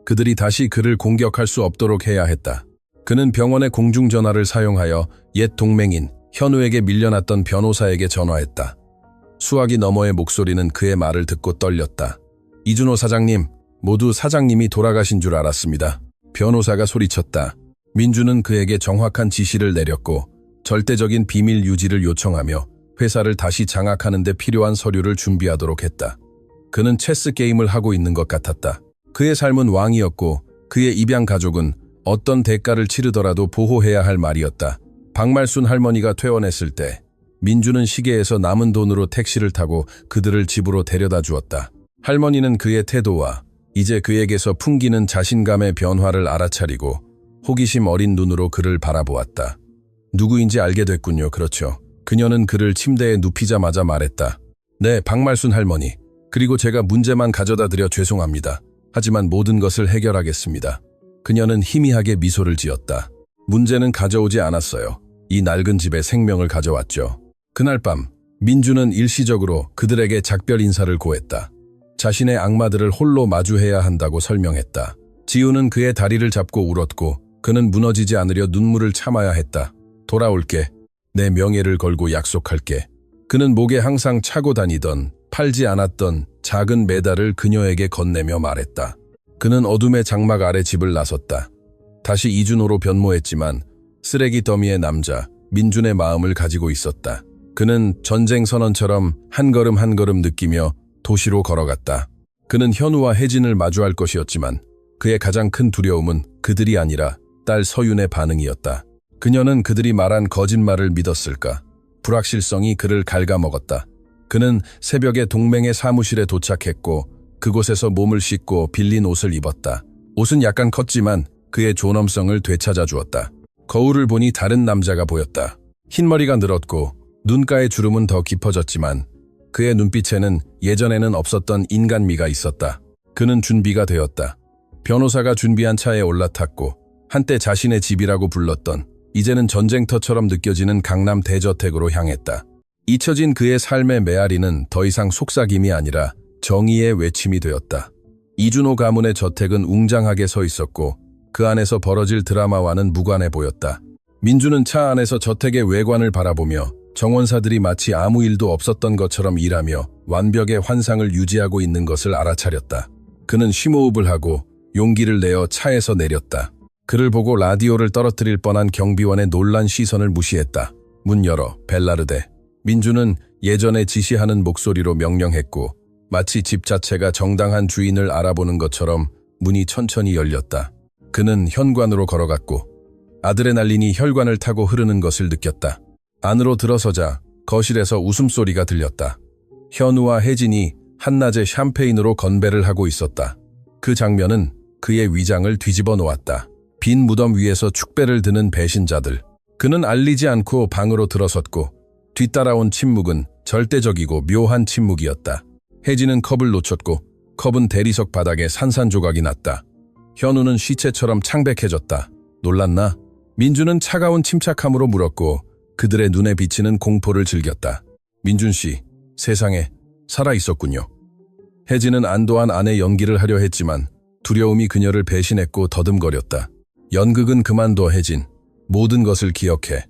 그들이 다시 그를 공격할 수 없도록 해야 했다. 그는 병원의 공중전화를 사용하여 옛 동맹인 현우에게 밀려났던 변호사에게 전화했다. 수화기 너머의 목소리는 그의 말을 듣고 떨렸다. 이준호 사장님, 모두 사장님이 돌아가신 줄 알았습니다. 변호사가 소리쳤다. 민준은 그에게 정확한 지시를 내렸고 절대적인 비밀 유지를 요청하며 회사를 다시 장악하는 데 필요한 서류를 준비하도록 했다. 그는 체스 게임을 하고 있는 것 같았다. 그의 삶은 왕이었고 그의 입양 가족은 어떤 대가를 치르더라도 보호해야 할 말이었다. 박말순 할머니가 퇴원했을 때 민주는 시계에서 남은 돈으로 택시를 타고 그들을 집으로 데려다 주었다. 할머니는 그의 태도와 이제 그에게서 풍기는 자신감의 변화를 알아차리고 호기심 어린 눈으로 그를 바라보았다. 누구인지 알게 됐군요. 그렇죠. 그녀는 그를 침대에 눕히자마자 말했다. 네, 박말순 할머니. 그리고 제가 문제만 가져다 드려 죄송합니다. 하지만 모든 것을 해결하겠습니다. 그녀는 희미하게 미소를 지었다. 문제는 가져오지 않았어요. 이 낡은 집에 생명을 가져왔죠. 그날 밤 민주는 일시적으로 그들에게 작별 인사를 고했다. 자신의 악마들을 홀로 마주해야 한다고 설명했다. 지우는 그의 다리를 잡고 울었고 그는 무너지지 않으려 눈물을 참아야 했다. 돌아올게. 내 명예를 걸고 약속할게. 그는 목에 항상 차고 다니던 팔지 않았던 작은 메달을 그녀에게 건네며 말했다. 그는 어둠의 장막 아래 집을 나섰다. 다시 이준호로 변모했지만 쓰레기 더미의 남자 민준의 마음을 가지고 있었다. 그는 전쟁 선언처럼 한 걸음 한 걸음 느끼며 도시로 걸어갔다. 그는 현우와 혜진을 마주할 것이었지만 그의 가장 큰 두려움은 그들이 아니라 딸 서윤의 반응이었다. 그녀는 그들이 말한 거짓말을 믿었을까? 불확실성이 그를 갉아먹었다. 그는 새벽에 동맹의 사무실에 도착했고 그곳에서 몸을 씻고 빌린 옷을 입었다. 옷은 약간 컸지만 그의 존엄성을 되찾아 주었다. 거울을 보니 다른 남자가 보였다. 흰머리가 늘었고 눈가의 주름은 더 깊어졌지만 그의 눈빛에는 예전에는 없었던 인간미가 있었다. 그는 준비가 되었다. 변호사가 준비한 차에 올라탔고 한때 자신의 집이라고 불렀던 이제는 전쟁터처럼 느껴지는 강남 대저택으로 향했다. 잊혀진 그의 삶의 메아리는 더 이상 속삭임이 아니라 정의의 외침이 되었다. 이준호 가문의 저택은 웅장하게 서 있었고 그 안에서 벌어질 드라마와는 무관해 보였다. 민주는 차 안에서 저택의 외관을 바라보며 정원사들이 마치 아무 일도 없었던 것처럼 일하며 완벽의 환상을 유지하고 있는 것을 알아차렸다. 그는 심호흡을 하고 용기를 내어 차에서 내렸다. 그를 보고 라디오를 떨어뜨릴 뻔한 경비원의 놀란 시선을 무시했다. 문 열어, 벨라르데. 민주는 예전에 지시하는 목소리로 명령했고 마치 집 자체가 정당한 주인을 알아보는 것처럼 문이 천천히 열렸다. 그는 현관으로 걸어갔고 아드레날린이 혈관을 타고 흐르는 것을 느꼈다. 안으로 들어서자 거실에서 웃음소리가 들렸다. 현우와 혜진이 한낮에 샴페인으로 건배를 하고 있었다. 그 장면은 그의 위장을 뒤집어 놓았다. 빈 무덤 위에서 축배를 드는 배신자들. 그는 알리지 않고 방으로 들어섰고 뒤따라온 침묵은 절대적이고 묘한 침묵이었다. 혜진은 컵을 놓쳤고 컵은 대리석 바닥에 산산조각이 났다. 현우는 시체처럼 창백해졌다. 놀랐나? 민주는 차가운 침착함으로 물었고 그들의 눈에 비치는 공포를 즐겼다. 민준 씨, 세상에 살아있었군요. 혜진은 안도한 아내 연기를 하려 했지만 두려움이 그녀를 배신했고 더듬거렸다. 연극은 그만둬 혜진. 모든 것을 기억해.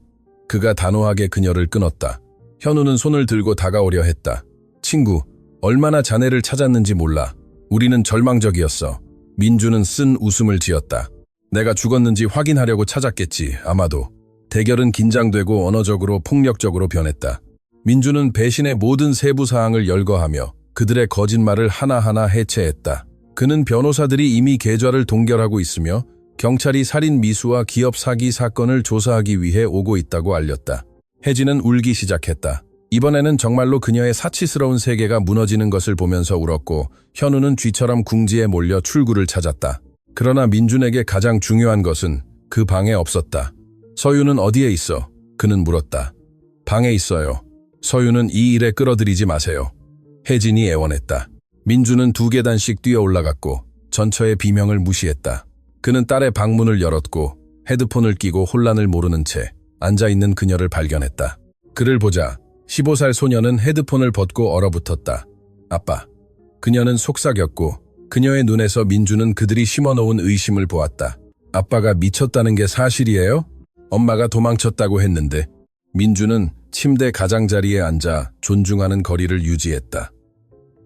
그가 단호하게 그녀를 끊었다. 현우는 손을 들고 다가오려 했다. 친구, 얼마나 자네를 찾았는지 몰라. 우리는 절망적이었어. 민주는 쓴 웃음을 지었다. 내가 죽었는지 확인하려고 찾았겠지, 아마도. 대결은 긴장되고 언어적으로 폭력적으로 변했다. 민주는 배신의 모든 세부 사항을 열거하며 그들의 거짓말을 하나하나 해체했다. 그는 변호사들이 이미 계좌를 동결하고 있으며 경찰이 살인 미수와 기업 사기 사건을 조사하기 위해 오고 있다고 알렸다. 혜진은 울기 시작했다. 이번에는 정말로 그녀의 사치스러운 세계가 무너지는 것을 보면서 울었고 현우는 쥐처럼 궁지에 몰려 출구를 찾았다. 그러나 민준에게 가장 중요한 것은 그 방에 없었다. 서윤은 어디에 있어? 그는 물었다. 방에 있어요. 서윤은 이 일에 끌어들이지 마세요. 혜진이 애원했다. 민주는 2계단씩 뛰어 올라갔고 전처의 비명을 무시했다. 그는 딸의 방문을 열었고 헤드폰을 끼고 혼란을 모르는 채 앉아있는 그녀를 발견했다. 그를 보자 15살 소녀는 헤드폰을 벗고 얼어붙었다. 아빠. 그녀는 속삭였고 그녀의 눈에서 민주는 그들이 심어놓은 의심을 보았다. 아빠가 미쳤다는 게 사실이에요? 엄마가 도망쳤다고 했는데. 민주는 침대 가장자리에 앉아 존중하는 거리를 유지했다.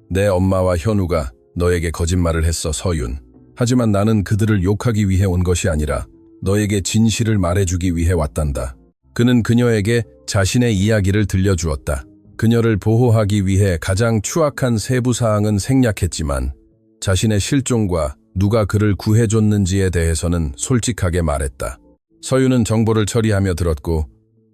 내 엄마와 현우가 너에게 거짓말을 했어, 서윤. 하지만 나는 그들을 욕하기 위해 온 것이 아니라 너에게 진실을 말해주기 위해 왔단다. 그는 그녀에게 자신의 이야기를 들려주었다. 그녀를 보호하기 위해 가장 추악한 세부사항은 생략했지만 자신의 실종과 누가 그를 구해줬는지에 대해서는 솔직하게 말했다. 서윤은 정보를 처리하며 들었고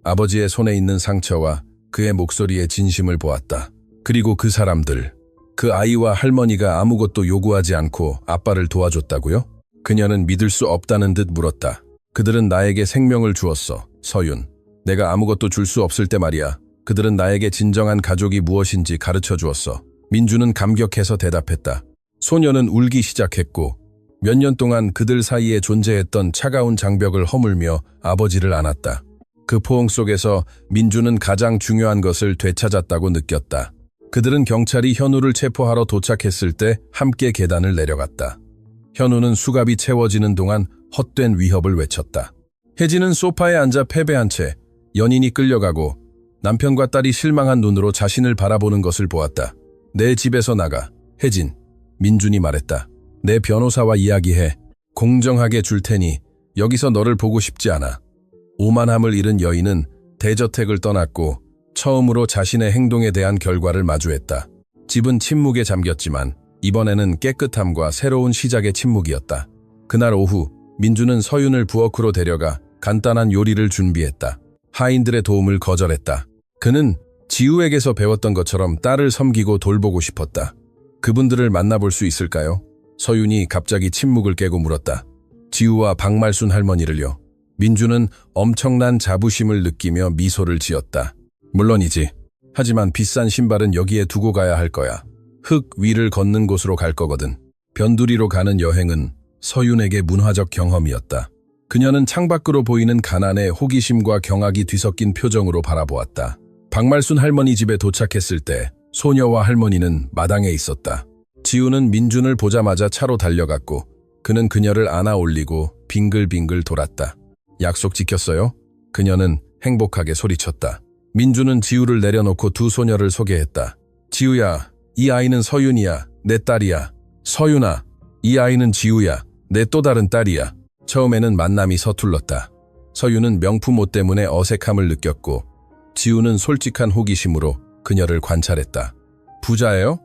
아버지의 손에 있는 상처와 그의 목소리에 진심을 보았다. 그리고 그 사람들, 그 아이와 할머니가 아무것도 요구하지 않고 아빠를 도와줬다고요? 그녀는 믿을 수 없다는 듯 물었다. 그들은 나에게 생명을 주었어, 서윤. 내가 아무것도 줄 수 없을 때 말이야. 그들은 나에게 진정한 가족이 무엇인지 가르쳐 주었어. 민주는 감격해서 대답했다. 소녀는 울기 시작했고 몇 년 동안 그들 사이에 존재했던 차가운 장벽을 허물며 아버지를 안았다. 그 포옹 속에서 민주는 가장 중요한 것을 되찾았다고 느꼈다. 그들은 경찰이 현우를 체포하러 도착했을 때 함께 계단을 내려갔다. 현우는 수갑이 채워지는 동안 헛된 위협을 외쳤다. 혜진은 소파에 앉아 패배한 채 연인이 끌려가고 남편과 딸이 실망한 눈으로 자신을 바라보는 것을 보았다. 내 집에서 나가, 혜진. 민준이 말했다. 내 변호사와 이야기해. 공정하게 줄 테니 여기서 너를 보고 싶지 않아. 오만함을 잃은 여인은 대저택을 떠났고 처음으로 자신의 행동에 대한 결과를 마주했다. 집은 침묵에 잠겼지만 이번에는 깨끗함과 새로운 시작의 침묵이었다. 그날 오후 민주는 서윤을 부엌으로 데려가 간단한 요리를 준비했다. 하인들의 도움을 거절했다. 그는 지우에게서 배웠던 것처럼 딸을 섬기고 돌보고 싶었다. 그분들을 만나볼 수 있을까요? 서윤이 갑자기 침묵을 깨고 물었다. 지우와 박말순 할머니를요. 민주는 엄청난 자부심을 느끼며 미소를 지었다. 물론이지. 하지만 비싼 신발은 여기에 두고 가야 할 거야. 흙 위를 걷는 곳으로 갈 거거든. 변두리로 가는 여행은 서윤에게 문화적 경험이었다. 그녀는 창밖으로 보이는 가난에 호기심과 경악이 뒤섞인 표정으로 바라보았다. 박말순 할머니 집에 도착했을 때 소녀와 할머니는 마당에 있었다. 지우는 민준을 보자마자 차로 달려갔고 그는 그녀를 안아 올리고 빙글빙글 돌았다. 약속 지켰어요? 그녀는 행복하게 소리쳤다. 민준은 지우를 내려놓고 두 소녀를 소개했다. 지우야, 이 아이는 서윤이야. 내 딸이야. 서윤아, 이 아이는 지우야. 내 또 다른 딸이야. 처음에는 만남이 서툴렀다. 서윤은 명품 옷 때문에 어색함을 느꼈고 지우는 솔직한 호기심으로 그녀를 관찰했다. 부자예요?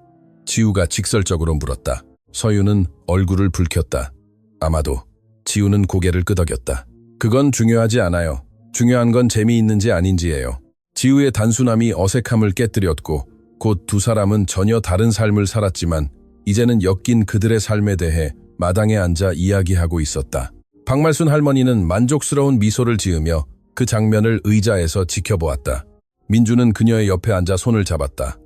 지우가 직설적으로 물었다. 서윤은 얼굴을 붉혔다. 아마도. 지우는 고개를 끄덕였다. 그건 중요하지 않아요. 중요한 건 재미있는지 아닌지예요. 지우의 단순함이 어색함을 깨뜨렸고 곧 두 사람은 전혀 다른 삶을 살았지만 이제는 엮인 그들의 삶에 대해 마당에 앉아 이야기하고 있었다. 박말순 할머니는 만족스러운 미소를 지으며 그 장면을 의자에서 지켜보았다. 민주는 그녀의 옆에 앉아 손을 잡았다.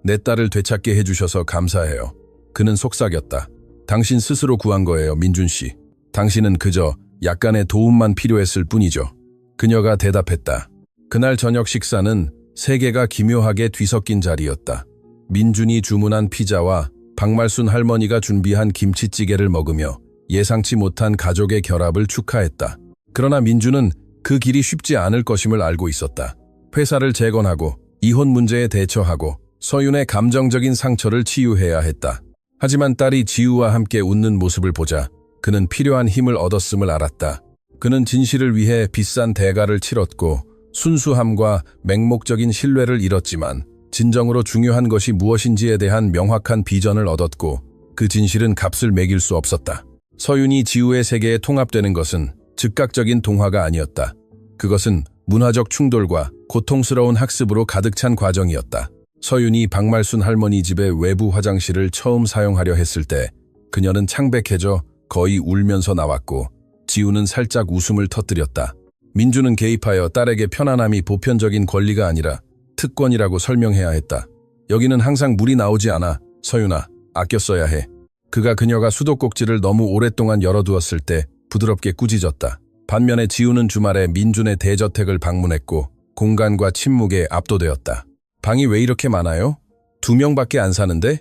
내 딸을 되찾게 해주셔서 감사해요. 그는 속삭였다. 당신 스스로 구한 거예요, 민준 씨. 당신은 그저 약간의 도움만 필요했을 뿐이죠. 그녀가 대답했다. 그날 저녁 식사는 세계가 기묘하게 뒤섞인 자리였다. 민준이 주문한 피자와 박말순 할머니가 준비한 김치찌개를 먹으며 예상치 못한 가족의 결합을 축하했다. 그러나 민준은 그 길이 쉽지 않을 것임을 알고 있었다. 회사를 재건하고 이혼 문제에 대처하고 서윤의 감정적인 상처를 치유해야 했다. 하지만 딸이 지우와 함께 웃는 모습을 보자 그는 필요한 힘을 얻었음을 알았다. 그는 진실을 위해 비싼 대가를 치렀고 순수함과 맹목적인 신뢰를 잃었지만 진정으로 중요한 것이 무엇인지에 대한 명확한 비전을 얻었고 그 진실은 값을 매길 수 없었다. 서윤이 지우의 세계에 통합되는 것은 즉각적인 동화가 아니었다. 그것은 문화적 충돌과 고통스러운 학습으로 가득 찬 과정이었다. 서윤이 박말순 할머니 집의 외부 화장실을 처음 사용하려 했을 때 그녀는 창백해져 거의 울면서 나왔고 지우는 살짝 웃음을 터뜨렸다. 민주는 개입하여 딸에게 편안함이 보편적인 권리가 아니라 특권이라고 설명해야 했다. 여기는 항상 물이 나오지 않아. 서윤아, 아껴 써야 해. 그녀가 수도꼭지를 너무 오랫동안 열어두었을 때 부드럽게 꾸짖었다. 반면에 지우는 주말에 민준의 대저택을 방문했고 공간과 침묵에 압도되었다. 방이 왜 이렇게 많아요? 2명밖에 안 사는데?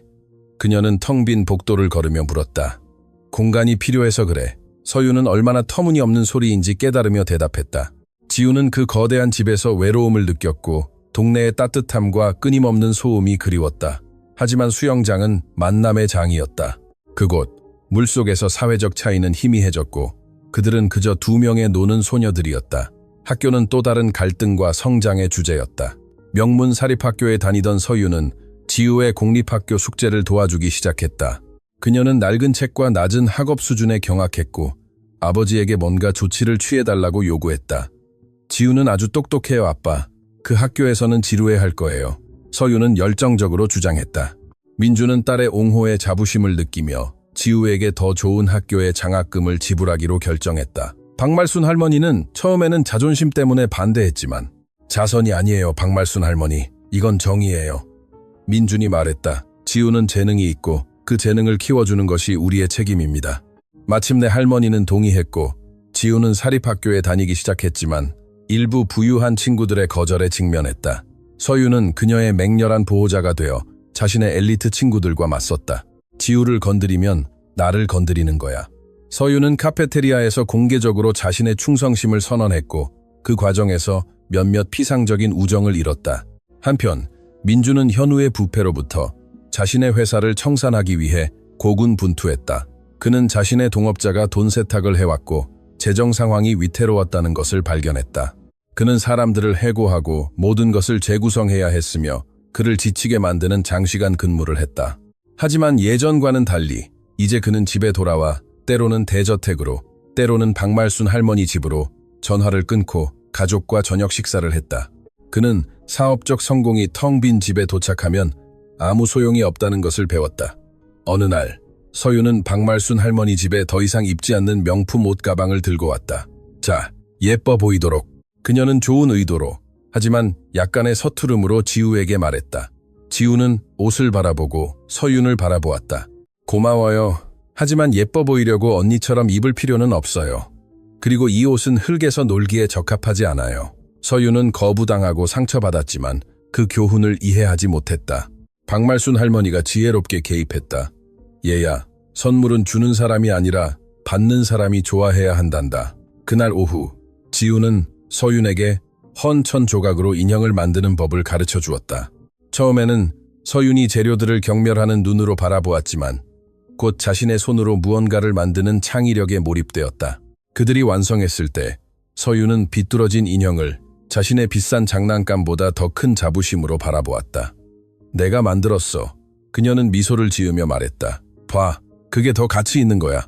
그녀는 텅 빈 복도를 걸으며 물었다. 공간이 필요해서 그래. 서윤은 얼마나 터무니없는 소리인지 깨달으며 대답했다. 지우는 그 거대한 집에서 외로움을 느꼈고 동네의 따뜻함과 끊임없는 소음이 그리웠다. 하지만 수영장은 만남의 장이었다. 그곳, 물속에서 사회적 차이는 희미해졌고 그들은 그저 2명의 노는 소녀들이었다. 학교는 또 다른 갈등과 성장의 주제였다. 명문 사립학교에 다니던 서윤은 지우의 공립학교 숙제를 도와주기 시작했다. 그녀는 낡은 책과 낮은 학업 수준에 경악했고 아버지에게 뭔가 조치를 취해달라고 요구했다. 지우는 아주 똑똑해요, 아빠. 그 학교에서는 지루해할 거예요. 서윤은 열정적으로 주장했다. 민주는 딸의 옹호에 자부심을 느끼며 지우에게 더 좋은 학교의 장학금을 지불하기로 결정했다. 박말순 할머니는 처음에는 자존심 때문에 반대했지만 자선이 아니에요, 박말순 할머니. 이건 정의예요. 민준이 말했다. 지우는 재능이 있고 그 재능을 키워주는 것이 우리의 책임입니다. 마침내 할머니는 동의했고 지우는 사립학교에 다니기 시작했지만 일부 부유한 친구들의 거절에 직면했다. 서유는 그녀의 맹렬한 보호자가 되어 자신의 엘리트 친구들과 맞섰다. 지우를 건드리면 나를 건드리는 거야. 서유는 카페테리아에서 공개적으로 자신의 충성심을 선언했고 그 과정에서 몇몇 피상적인 우정을 이뤘다. 한편 민주는 현우의 부패로부터 자신의 회사를 청산하기 위해 고군분투했다. 그는 자신의 동업자가 돈 세탁을 해왔고 재정 상황이 위태로웠다는 것을 발견했다. 그는 사람들을 해고하고 모든 것을 재구성해야 했으며 그를 지치게 만드는 장시간 근무를 했다. 하지만 예전과는 달리 이제 그는 집에 돌아와 때로는 대저택으로, 때로는 박말순 할머니 집으로 전화를 끊고 가족과 저녁 식사를 했다. 그는 사업적 성공이 텅 빈 집에 도착하면 아무 소용이 없다는 것을 배웠다. 어느 날 서유는 박말순 할머니 집에 더 이상 입지 않는 명품 옷 가방을 들고 왔다. 자, 예뻐 보이도록. 그녀는 좋은 의도로, 하지만 약간의 서투름으로 지우에게 말했다. 지우는 옷을 바라보고 서윤을 바라보았다. 고마워요. 하지만 예뻐 보이려고 언니처럼 입을 필요는 없어요. 그리고 이 옷은 흙에서 놀기에 적합하지 않아요. 서윤은 거부당하고 상처받았지만 그 교훈을 이해하지 못했다. 박말순 할머니가 지혜롭게 개입했다. 얘야, 선물은 주는 사람이 아니라 받는 사람이 좋아해야 한단다. 그날 오후, 지우는 서윤에게 헌천 조각으로 인형을 만드는 법을 가르쳐 주었다. 처음에는 서윤이 재료들을 경멸하는 눈으로 바라보았지만 곧 자신의 손으로 무언가를 만드는 창의력에 몰입되었다. 그들이 완성했을 때 서윤은 비뚤어진 인형을 자신의 비싼 장난감보다 더 큰 자부심으로 바라보았다. 내가 만들었어. 그녀는 미소를 지으며 말했다. 봐, 그게 더 가치 있는 거야.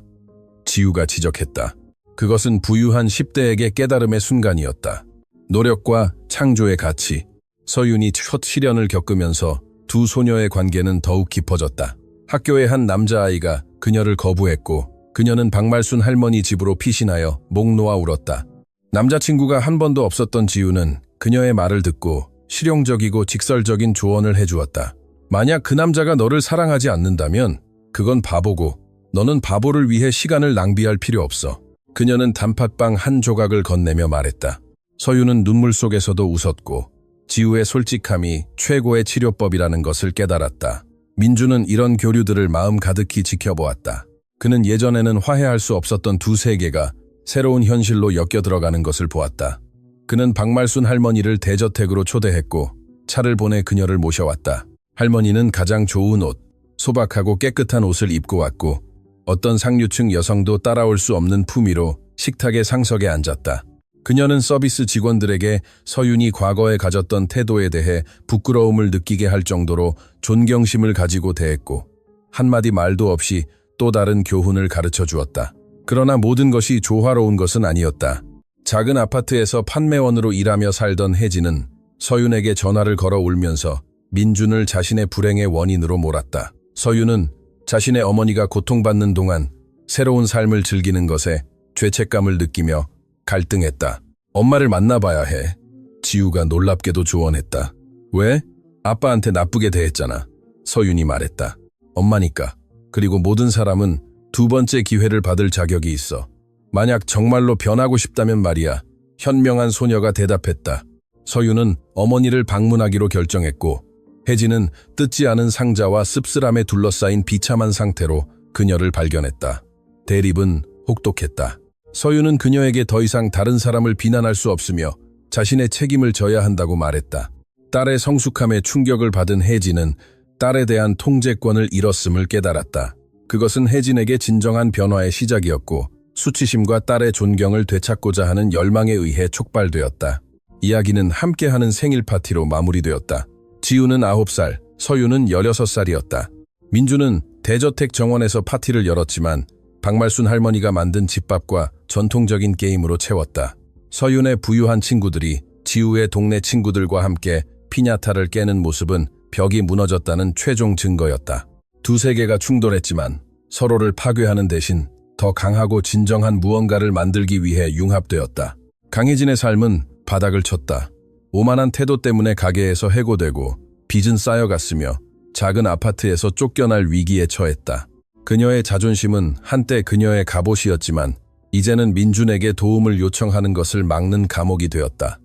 지우가 지적했다. 그것은 부유한 10대에게 깨달음의 순간이었다. 노력과 창조의 가치. 서윤이 첫 시련을 겪으면서 두 소녀의 관계는 더욱 깊어졌다. 학교의 한 남자아이가 그녀를 거부했고 그녀는 박말순 할머니 집으로 피신하여 목 놓아 울었다. 남자친구가 한 번도 없었던 지우는 그녀의 말을 듣고 실용적이고 직설적인 조언을 해주었다. 만약 그 남자가 너를 사랑하지 않는다면 그건 바보고 너는 바보를 위해 시간을 낭비할 필요 없어. 그녀는 단팥빵 한 조각을 건네며 말했다. 서유는 눈물 속에서도 웃었고 지우의 솔직함이 최고의 치료법이라는 것을 깨달았다. 민주는 이런 교류들을 마음 가득히 지켜보았다. 그는 예전에는 화해할 수 없었던 두 세계가 새로운 현실로 엮여들어가는 것을 보았다. 그는 박말순 할머니를 대저택으로 초대했고 차를 보내 그녀를 모셔왔다. 할머니는 가장 좋은 옷, 소박하고 깨끗한 옷을 입고 왔고 어떤 상류층 여성도 따라올 수 없는 품위로 식탁의 상석에 앉았다. 그녀는 서비스 직원들에게 서윤이 과거에 가졌던 태도에 대해 부끄러움을 느끼게 할 정도로 존경심을 가지고 대했고 한마디 말도 없이 또 다른 교훈을 가르쳐 주었다. 그러나 모든 것이 조화로운 것은 아니었다. 작은 아파트에서 판매원으로 일하며 살던 혜진은 서윤에게 전화를 걸어 울면서 민준을 자신의 불행의 원인으로 몰았다. 서윤은 자신의 어머니가 고통받는 동안 새로운 삶을 즐기는 것에 죄책감을 느끼며 갈등했다. 엄마를 만나봐야 해. 지우가 놀랍게도 조언했다. 왜? 아빠한테 나쁘게 대했잖아. 서윤이 말했다. 엄마니까. 그리고 모든 사람은 두 번째 기회를 받을 자격이 있어. 만약 정말로 변하고 싶다면 말이야. 현명한 소녀가 대답했다. 서윤은 어머니를 방문하기로 결정했고 혜진은 뜯지 않은 상자와 씁쓸함에 둘러싸인 비참한 상태로 그녀를 발견했다. 대립은 혹독했다. 서윤은 그녀에게 더 이상 다른 사람을 비난할 수 없으며 자신의 책임을 져야 한다고 말했다. 딸의 성숙함에 충격을 받은 혜진은 딸에 대한 통제권을 잃었음을 깨달았다. 그것은 혜진에게 진정한 변화의 시작이었고 수치심과 딸의 존경을 되찾고자 하는 열망에 의해 촉발되었다. 이야기는 함께하는 생일 파티로 마무리되었다. 지우는 9살, 서윤은 16살이었다. 민주는 대저택 정원에서 파티를 열었지만 박말순 할머니가 만든 집밥과 전통적인 게임으로 채웠다. 서윤의 부유한 친구들이 지우의 동네 친구들과 함께 피냐타를 깨는 모습은 벽이 무너졌다는 최종 증거였다. 두 세계가 충돌했지만 서로를 파괴하는 대신 더 강하고 진정한 무언가를 만들기 위해 융합되었다. 강혜진의 삶은 바닥을 쳤다. 오만한 태도 때문에 가게에서 해고되고 빚은 쌓여갔으며 작은 아파트에서 쫓겨날 위기에 처했다. 그녀의 자존심은 한때 그녀의 갑옷이었지만 이제는 민준에게 도움을 요청하는 것을 막는 감옥이 되었다.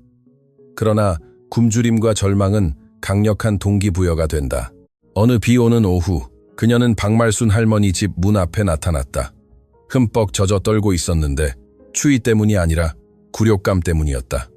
그러나 굶주림과 절망은 강력한 동기부여가 된다. 어느 비 오는 오후, 그녀는 박말순 할머니 집 문 앞에 나타났다. 흠뻑 젖어 떨고 있었는데 추위 때문이 아니라 굴욕감 때문이었다.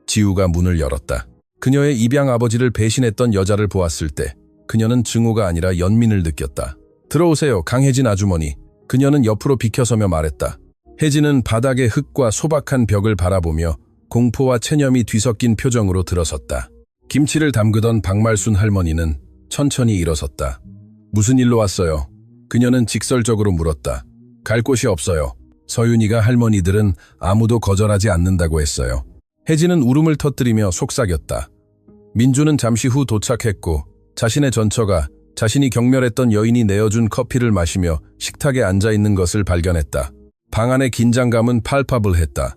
지우가 문을 열었다. 그녀의 입양 아버지를 배신했던 여자를 보았을 때 그녀는 증오가 아니라 연민을 느꼈다. 들어오세요, 강혜진 아주머니. 그녀는 옆으로 비켜서며 말했다. 혜진은 바닥의 흙과 소박한 벽을 바라보며 공포와 체념이 뒤섞인 표정으로 들어섰다. 김치를 담그던 박말순 할머니는 천천히 일어섰다. 무슨 일로 왔어요? 그녀는 직설적으로 물었다. 갈 곳이 없어요. 서윤이가 할머니들은 아무도 거절하지 않는다고 했어요. 혜진은 울음을 터뜨리며 속삭였다. 민주는 잠시 후 도착했고 자신의 전처가 자신이 경멸했던 여인이 내어준 커피를 마시며 식탁에 앉아있는 것을 발견했다. 방 안의 긴장감은 팔파블했다.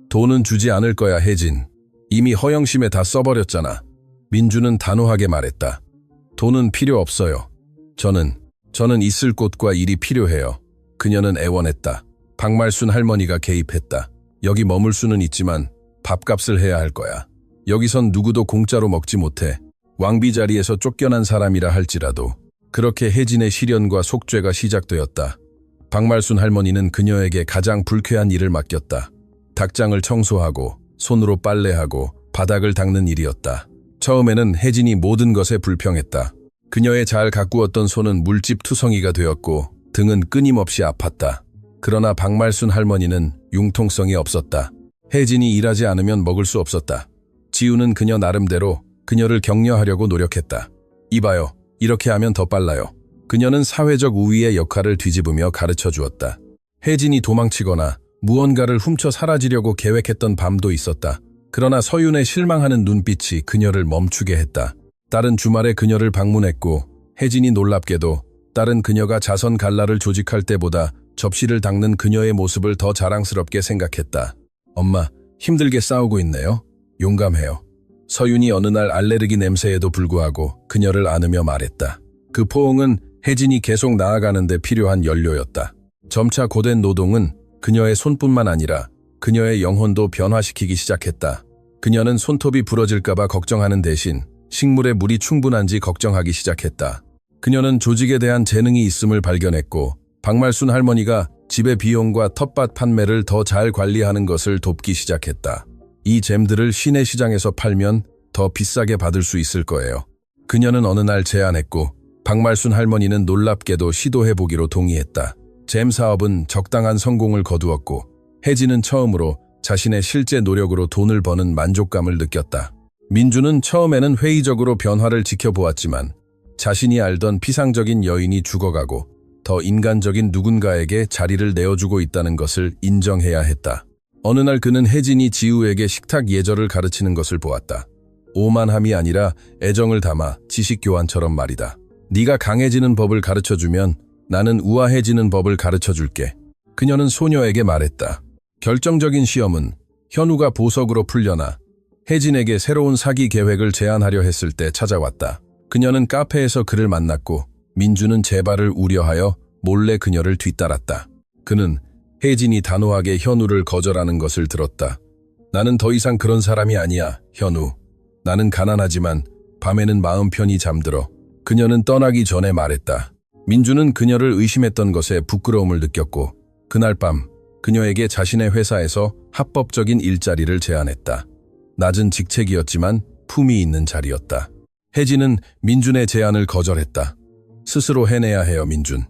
돈은 주지 않을 거야, 혜진. 이미 허영심에 다 써버렸잖아. 민주는 단호하게 말했다. 돈은 필요 없어요. 저는 있을 곳과 일이 필요해요. 그녀는 애원했다. 박말순 할머니가 개입했다. 여기 머물 수는 있지만 밥값을 해야 할 거야. 여기선 누구도 공짜로 먹지 못해. 왕비 자리에서 쫓겨난 사람이라 할지라도. 그렇게 혜진의 시련과 속죄가 시작되었다. 박말순 할머니는 그녀에게 가장 불쾌한 일을 맡겼다. 닭장을 청소하고 손으로 빨래하고 바닥을 닦는 일이었다. 처음에는 혜진이 모든 것에 불평했다. 그녀의 잘 가꾸었던 손은 물집 투성이가 되었고 등은 끊임없이 아팠다. 그러나 박말순 할머니는 융통성이 없었다. 혜진이 일하지 않으면 먹을 수 없었다. 지우는 그녀 나름대로 그녀를 격려하려고 노력했다. 이봐요. 이렇게 하면 더 빨라요. 그녀는 사회적 우위의 역할을 뒤집으며 가르쳐 주었다. 혜진이 도망치거나 무언가를 훔쳐 사라지려고 계획했던 밤도 있었다. 그러나 서윤의 실망하는 눈빛이 그녀를 멈추게 했다. 딸은 주말에 그녀를 방문했고 혜진이 놀랍게도 딸은 그녀가 자선 갈라를 조직할 때보다 접시를 닦는 그녀의 모습을 더 자랑스럽게 생각했다. 엄마, 힘들게 싸우고 있네요. 용감해요. 서윤이 어느 날 알레르기 냄새에도 불구하고 그녀를 안으며 말했다. 그 포옹은 혜진이 계속 나아가는 데 필요한 연료였다. 점차 고된 노동은 그녀의 손뿐만 아니라 그녀의 영혼도 변화시키기 시작했다. 그녀는 손톱이 부러질까봐 걱정하는 대신 식물에 물이 충분한지 걱정하기 시작했다. 그녀는 조직에 대한 재능이 있음을 발견했고 박말순 할머니가 집의 비용과 텃밭 판매를 더 잘 관리하는 것을 돕기 시작했다. 이 잼들을 시내 시장에서 팔면 더 비싸게 받을 수 있을 거예요. 그녀는 어느 날 제안했고 박말순 할머니는 놀랍게도 시도해보기로 동의했다. 잼 사업은 적당한 성공을 거두었고 혜진은 처음으로 자신의 실제 노력으로 돈을 버는 만족감을 느꼈다. 민주는 처음에는 회의적으로 변화를 지켜보았지만 자신이 알던 피상적인 여인이 죽어가고 더 인간적인 누군가에게 자리를 내어주고 있다는 것을 인정해야 했다. 어느 날 그는 혜진이 지우에게 식탁 예절을 가르치는 것을 보았다. 오만함이 아니라 애정을 담아 지식 교환처럼 말이다. 네가 강해지는 법을 가르쳐주면 나는 우아해지는 법을 가르쳐줄게. 그녀는 소녀에게 말했다. 결정적인 시험은 현우가 보석으로 풀려나 혜진에게 새로운 사기 계획을 제안하려 했을 때 찾아왔다. 그녀는 카페에서 그를 만났고 민주는 재발을 우려하여 몰래 그녀를 뒤따랐다. 그는 혜진이 단호하게 현우를 거절하는 것을 들었다. 나는 더 이상 그런 사람이 아니야, 현우. 나는 가난하지만 밤에는 마음 편히 잠들어. 그녀는 떠나기 전에 말했다. 민주는 그녀를 의심했던 것에 부끄러움을 느꼈고 그날 밤 그녀에게 자신의 회사에서 합법적인 일자리를 제안했다. 낮은 직책이었지만 품이 있는 자리였다. 혜진은 민준의 제안을 거절했다. 스스로 해내야 해요, 민준.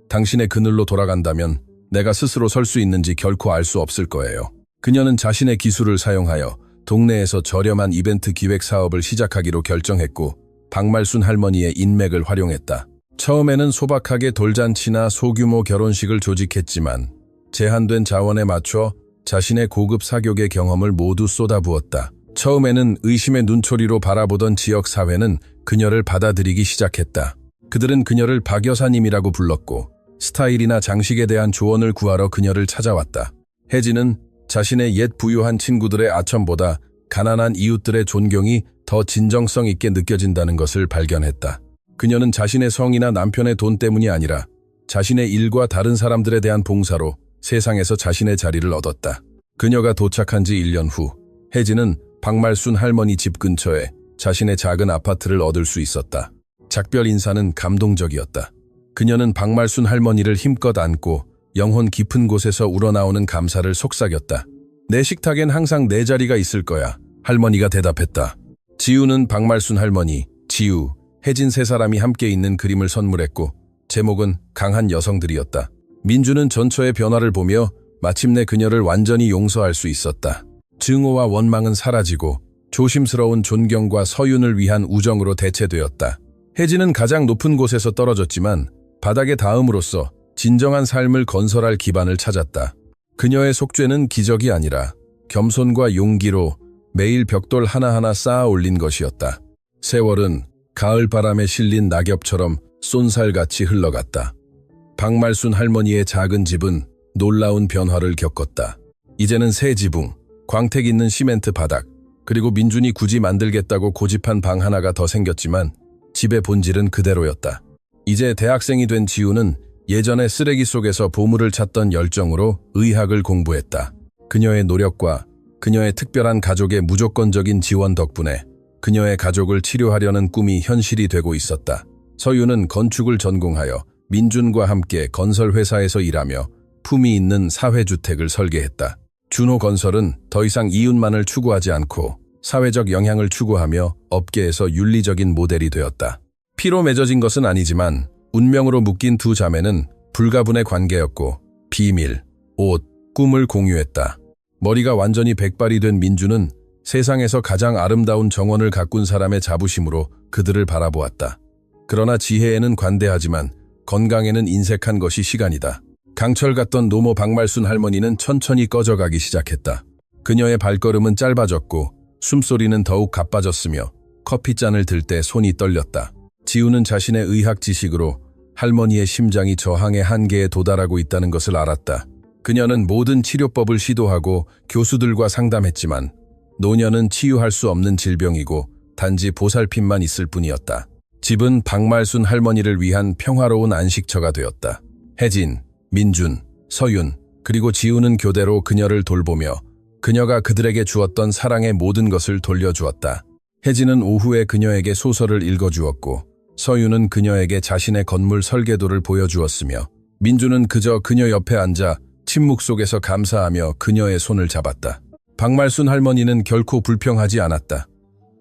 당신의 그늘로 돌아간다면 내가 스스로 설 수 있는지 결코 알 수 없을 거예요. 그녀는 자신의 기술을 사용하여 동네에서 저렴한 이벤트 기획 사업을 시작하기로 결정했고 박말순 할머니의 인맥을 활용했다. 처음에는 소박하게 돌잔치나 소규모 결혼식을 조직했지만 제한된 자원에 맞춰 자신의 고급 사교계 경험을 모두 쏟아부었다. 처음에는 의심의 눈초리로 바라보던 지역 사회는 그녀를 받아들이기 시작했다. 그들은 그녀를 박 여사님이라고 불렀고 스타일이나 장식에 대한 조언을 구하러 그녀를 찾아왔다. 혜진은 자신의 옛 부유한 친구들의 아첨보다 가난한 이웃들의 존경이 더 진정성 있게 느껴진다는 것을 발견했다. 그녀는 자신의 성이나 남편의 돈 때문이 아니라 자신의 일과 다른 사람들에 대한 봉사로 세상에서 자신의 자리를 얻었다. 그녀가 도착한 지 1년 후, 혜진은 박말순 할머니 집 근처에 자신의 작은 아파트를 얻을 수 있었다. 작별 인사는 감동적이었다. 그녀는 박말순 할머니를 힘껏 안고 영혼 깊은 곳에서 우러나오는 감사를 속삭였다. 내 식탁엔 항상 내 자리가 있을 거야. 할머니가 대답했다. 지우는 박말순 할머니, 지우, 혜진 세 사람이 함께 있는 그림을 선물했고 제목은 강한 여성들이었다. 민주는 전처의 변화를 보며 마침내 그녀를 완전히 용서할 수 있었다. 증오와 원망은 사라지고 조심스러운 존경과 서윤을 위한 우정으로 대체되었다. 혜진은 가장 높은 곳에서 떨어졌지만 바닥에 닿음으로써 진정한 삶을 건설할 기반을 찾았다. 그녀의 속죄는 기적이 아니라 겸손과 용기로 매일 벽돌 하나하나 쌓아 올린 것이었다. 세월은 가을바람에 실린 낙엽처럼 쏜살같이 흘러갔다. 박말순 할머니의 작은 집은 놀라운 변화를 겪었다. 이제는 새 지붕, 광택 있는 시멘트 바닥, 그리고 민준이 굳이 만들겠다고 고집한 방 하나가 더 생겼지만 집의 본질은 그대로였다. 이제 대학생이 된 지우는 예전에 쓰레기 속에서 보물을 찾던 열정으로 의학을 공부했다. 그녀의 노력과 그녀의 특별한 가족의 무조건적인 지원 덕분에 그녀의 가족을 치료하려는 꿈이 현실이 되고 있었다. 서유는 건축을 전공하여 민준과 함께 건설회사에서 일하며 품위 있는 사회주택을 설계했다. 준호건설은 더 이상 이윤만을 추구하지 않고 사회적 영향을 추구하며 업계에서 윤리적인 모델이 되었다. 피로 맺어진 것은 아니지만 운명으로 묶인 두 자매는 불가분의 관계였고 비밀, 옷, 꿈을 공유했다. 머리가 완전히 백발이 된 민주는 세상에서 가장 아름다운 정원을 가꾼 사람의 자부심으로 그들을 바라보았다. 그러나 지혜에는 관대하지만 건강에는 인색한 것이 시간이다. 강철 같던 노모 박말순 할머니는 천천히 꺼져가기 시작했다. 그녀의 발걸음은 짧아졌고 숨소리는 더욱 가빠졌으며 커피잔을 들 때 손이 떨렸다. 지우는 자신의 의학 지식으로 할머니의 심장이 저항의 한계에 도달하고 있다는 것을 알았다. 그녀는 모든 치료법을 시도하고 교수들과 상담했지만 노년은 치유할 수 없는 질병이고 단지 보살핌만 있을 뿐이었다. 집은 박말순 할머니를 위한 평화로운 안식처가 되었다. 혜진, 민준, 서윤, 그리고 지우는 교대로 그녀를 돌보며 그녀가 그들에게 주었던 사랑의 모든 것을 돌려주었다. 혜진은 오후에 그녀에게 소설을 읽어주었고 서윤은 그녀에게 자신의 건물 설계도를 보여주었으며 민주는 그저 그녀 옆에 앉아 침묵 속에서 감사하며 그녀의 손을 잡았다. 박말순 할머니는 결코 불평하지 않았다.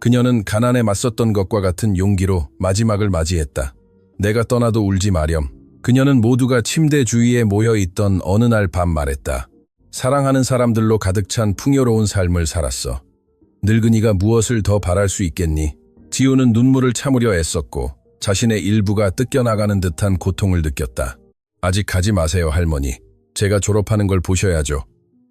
그녀는 가난에 맞섰던 것과 같은 용기로 마지막을 맞이했다. 내가 떠나도 울지 마렴. 그녀는 모두가 침대 주위에 모여있던 어느 날 밤 말했다. 사랑하는 사람들로 가득 찬 풍요로운 삶을 살았어. 늙은이가 무엇을 더 바랄 수 있겠니? 지우는 눈물을 참으려 애썼고 자신의 일부가 뜯겨나가는 듯한 고통을 느꼈다. 아직 가지 마세요, 할머니. 제가 졸업하는 걸 보셔야죠.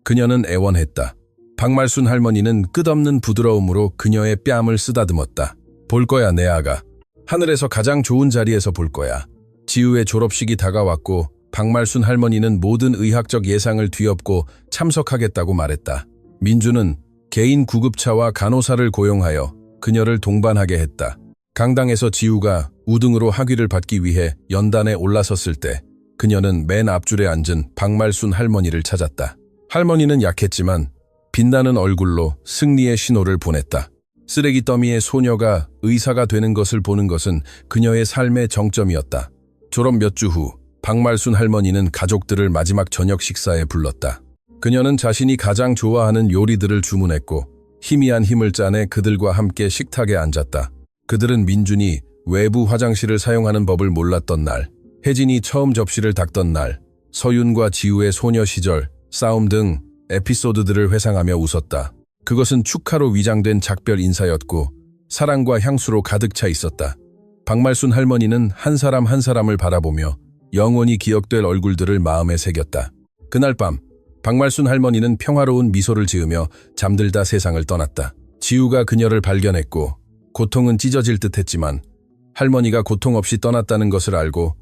그녀는 애원했다. 박말순 할머니는 끝없는 부드러움으로 그녀의 뺨을 쓰다듬었다. 볼 거야, 내 아가. 하늘에서 가장 좋은 자리에서 볼 거야. 지우의 졸업식이 다가왔고 박말순 할머니는 모든 의학적 예상을 뒤엎고 참석하겠다고 말했다. 민주는 개인 구급차와 간호사를 고용하여 그녀를 동반하게 했다. 강당에서 지우가 우등으로 학위를 받기 위해 연단에 올라섰을 때 그녀는 맨 앞줄에 앉은 박말순 할머니를 찾았다. 할머니는 약했지만 빛나는 얼굴로 승리의 신호를 보냈다. 쓰레기 더미의 소녀가 의사가 되는 것을 보는 것은 그녀의 삶의 정점이었다. 졸업 몇 주 후 박말순 할머니는 가족들을 마지막 저녁 식사에 불렀다. 그녀는 자신이 가장 좋아하는 요리들을 주문했고 희미한 힘을 짜내 그들과 함께 식탁에 앉았다. 그들은 민준이 외부 화장실을 사용하는 법을 몰랐던 날, 혜진이 처음 접시를 닦던 날, 서윤과 지우의 소녀 시절, 싸움 등 에피소드들을 회상하며 웃었다. 그것은 축하로 위장된 작별 인사였고 사랑과 향수로 가득 차 있었다. 박말순 할머니는 한 사람 한 사람을 바라보며 영원히 기억될 얼굴들을 마음에 새겼다. 그날 밤 박말순 할머니는 평화로운 미소를 지으며 잠들다 세상을 떠났다. 지우가 그녀를 발견했고 고통은 찢어질 듯했지만 할머니가 고통 없이 떠났다는 것을 알고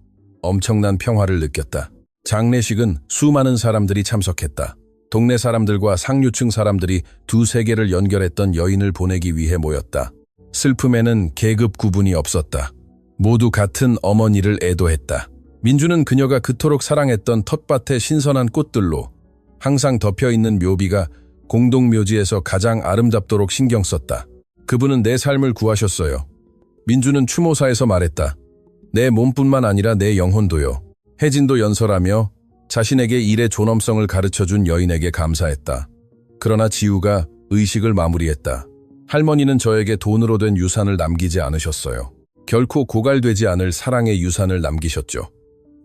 엄청난 평화를 느꼈다. 장례식은 수많은 사람들이 참석했다. 동네 사람들과 상류층 사람들이 두 세계를 연결했던 여인을 보내기 위해 모였다. 슬픔에는 계급 구분이 없었다. 모두 같은 어머니를 애도했다. 민주는 그녀가 그토록 사랑했던 텃밭의 신선한 꽃들로 항상 덮여있는 묘비가 공동묘지에서 가장 아름답도록 신경 썼다. 그분은 내 삶을 구하셨어요. 민주는 추모사에서 말했다. 내 몸뿐만 아니라 내 영혼도요. 혜진도 연설하며 자신에게 일의 존엄성을 가르쳐준 여인에게 감사했다. 그러나 지우가 의식을 마무리했다. 할머니는 저에게 돈으로 된 유산을 남기지 않으셨어요. 결코 고갈되지 않을 사랑의 유산을 남기셨죠.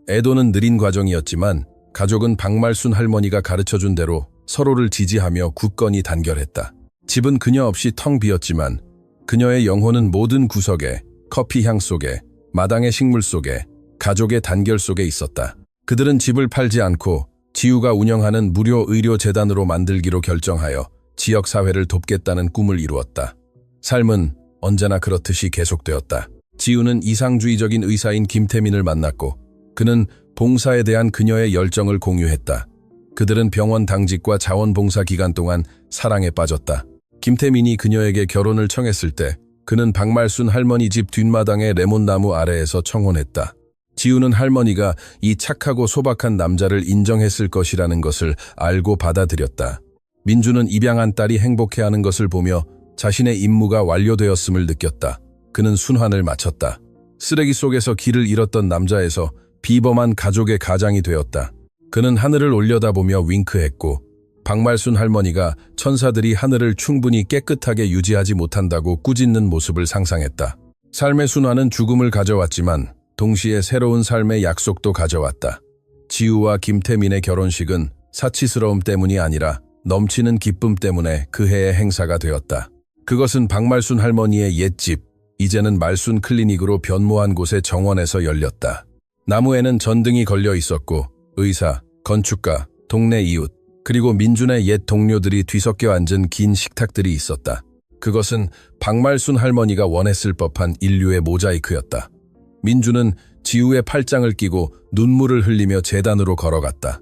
애도는 느린 과정이었지만 가족은 박말순 할머니가 가르쳐준 대로 서로를 지지하며 굳건히 단결했다. 집은 그녀 없이 텅 비었지만 그녀의 영혼은 모든 구석에, 커피 향 속에, 마당의 식물 속에, 가족의 단결 속에 있었다. 그들은 집을 팔지 않고 지우가 운영하는 무료 의료재단으로 만들기로 결정하여 지역사회를 돕겠다는 꿈을 이루었다. 삶은 언제나 그렇듯이 계속되었다. 지우는 이상주의적인 의사인 김태민을 만났고 그는 봉사에 대한 그녀의 열정을 공유했다. 그들은 병원 당직과 자원봉사 기간 동안 사랑에 빠졌다. 김태민이 그녀에게 결혼을 청했을 때 그는 박말순 할머니 집 뒷마당의 레몬나무 아래에서 청혼했다. 지우는 할머니가 이 착하고 소박한 남자를 인정했을 것이라는 것을 알고 받아들였다. 민주는 입양한 딸이 행복해하는 것을 보며 자신의 임무가 완료되었음을 느꼈다. 그는 순환을 마쳤다. 쓰레기 속에서 길을 잃었던 남자에서 비범한 가족의 가장이 되었다. 그는 하늘을 올려다보며 윙크했고 박말순 할머니가 천사들이 하늘을 충분히 깨끗하게 유지하지 못한다고 꾸짖는 모습을 상상했다. 삶의 순환은 죽음을 가져왔지만 동시에 새로운 삶의 약속도 가져왔다. 지우와 김태민의 결혼식은 사치스러움 때문이 아니라 넘치는 기쁨 때문에 그 해의 행사가 되었다. 그것은 박말순 할머니의 옛집, 이제는 말순 클리닉으로 변모한 곳의 정원에서 열렸다. 나무에는 전등이 걸려 있었고 의사, 건축가, 동네 이웃, 그리고 민준의 옛 동료들이 뒤섞여 앉은 긴 식탁들이 있었다. 그것은 박말순 할머니가 원했을 법한 인류의 모자이크였다. 민준은 지우의 팔짱을 끼고 눈물을 흘리며 제단으로 걸어갔다.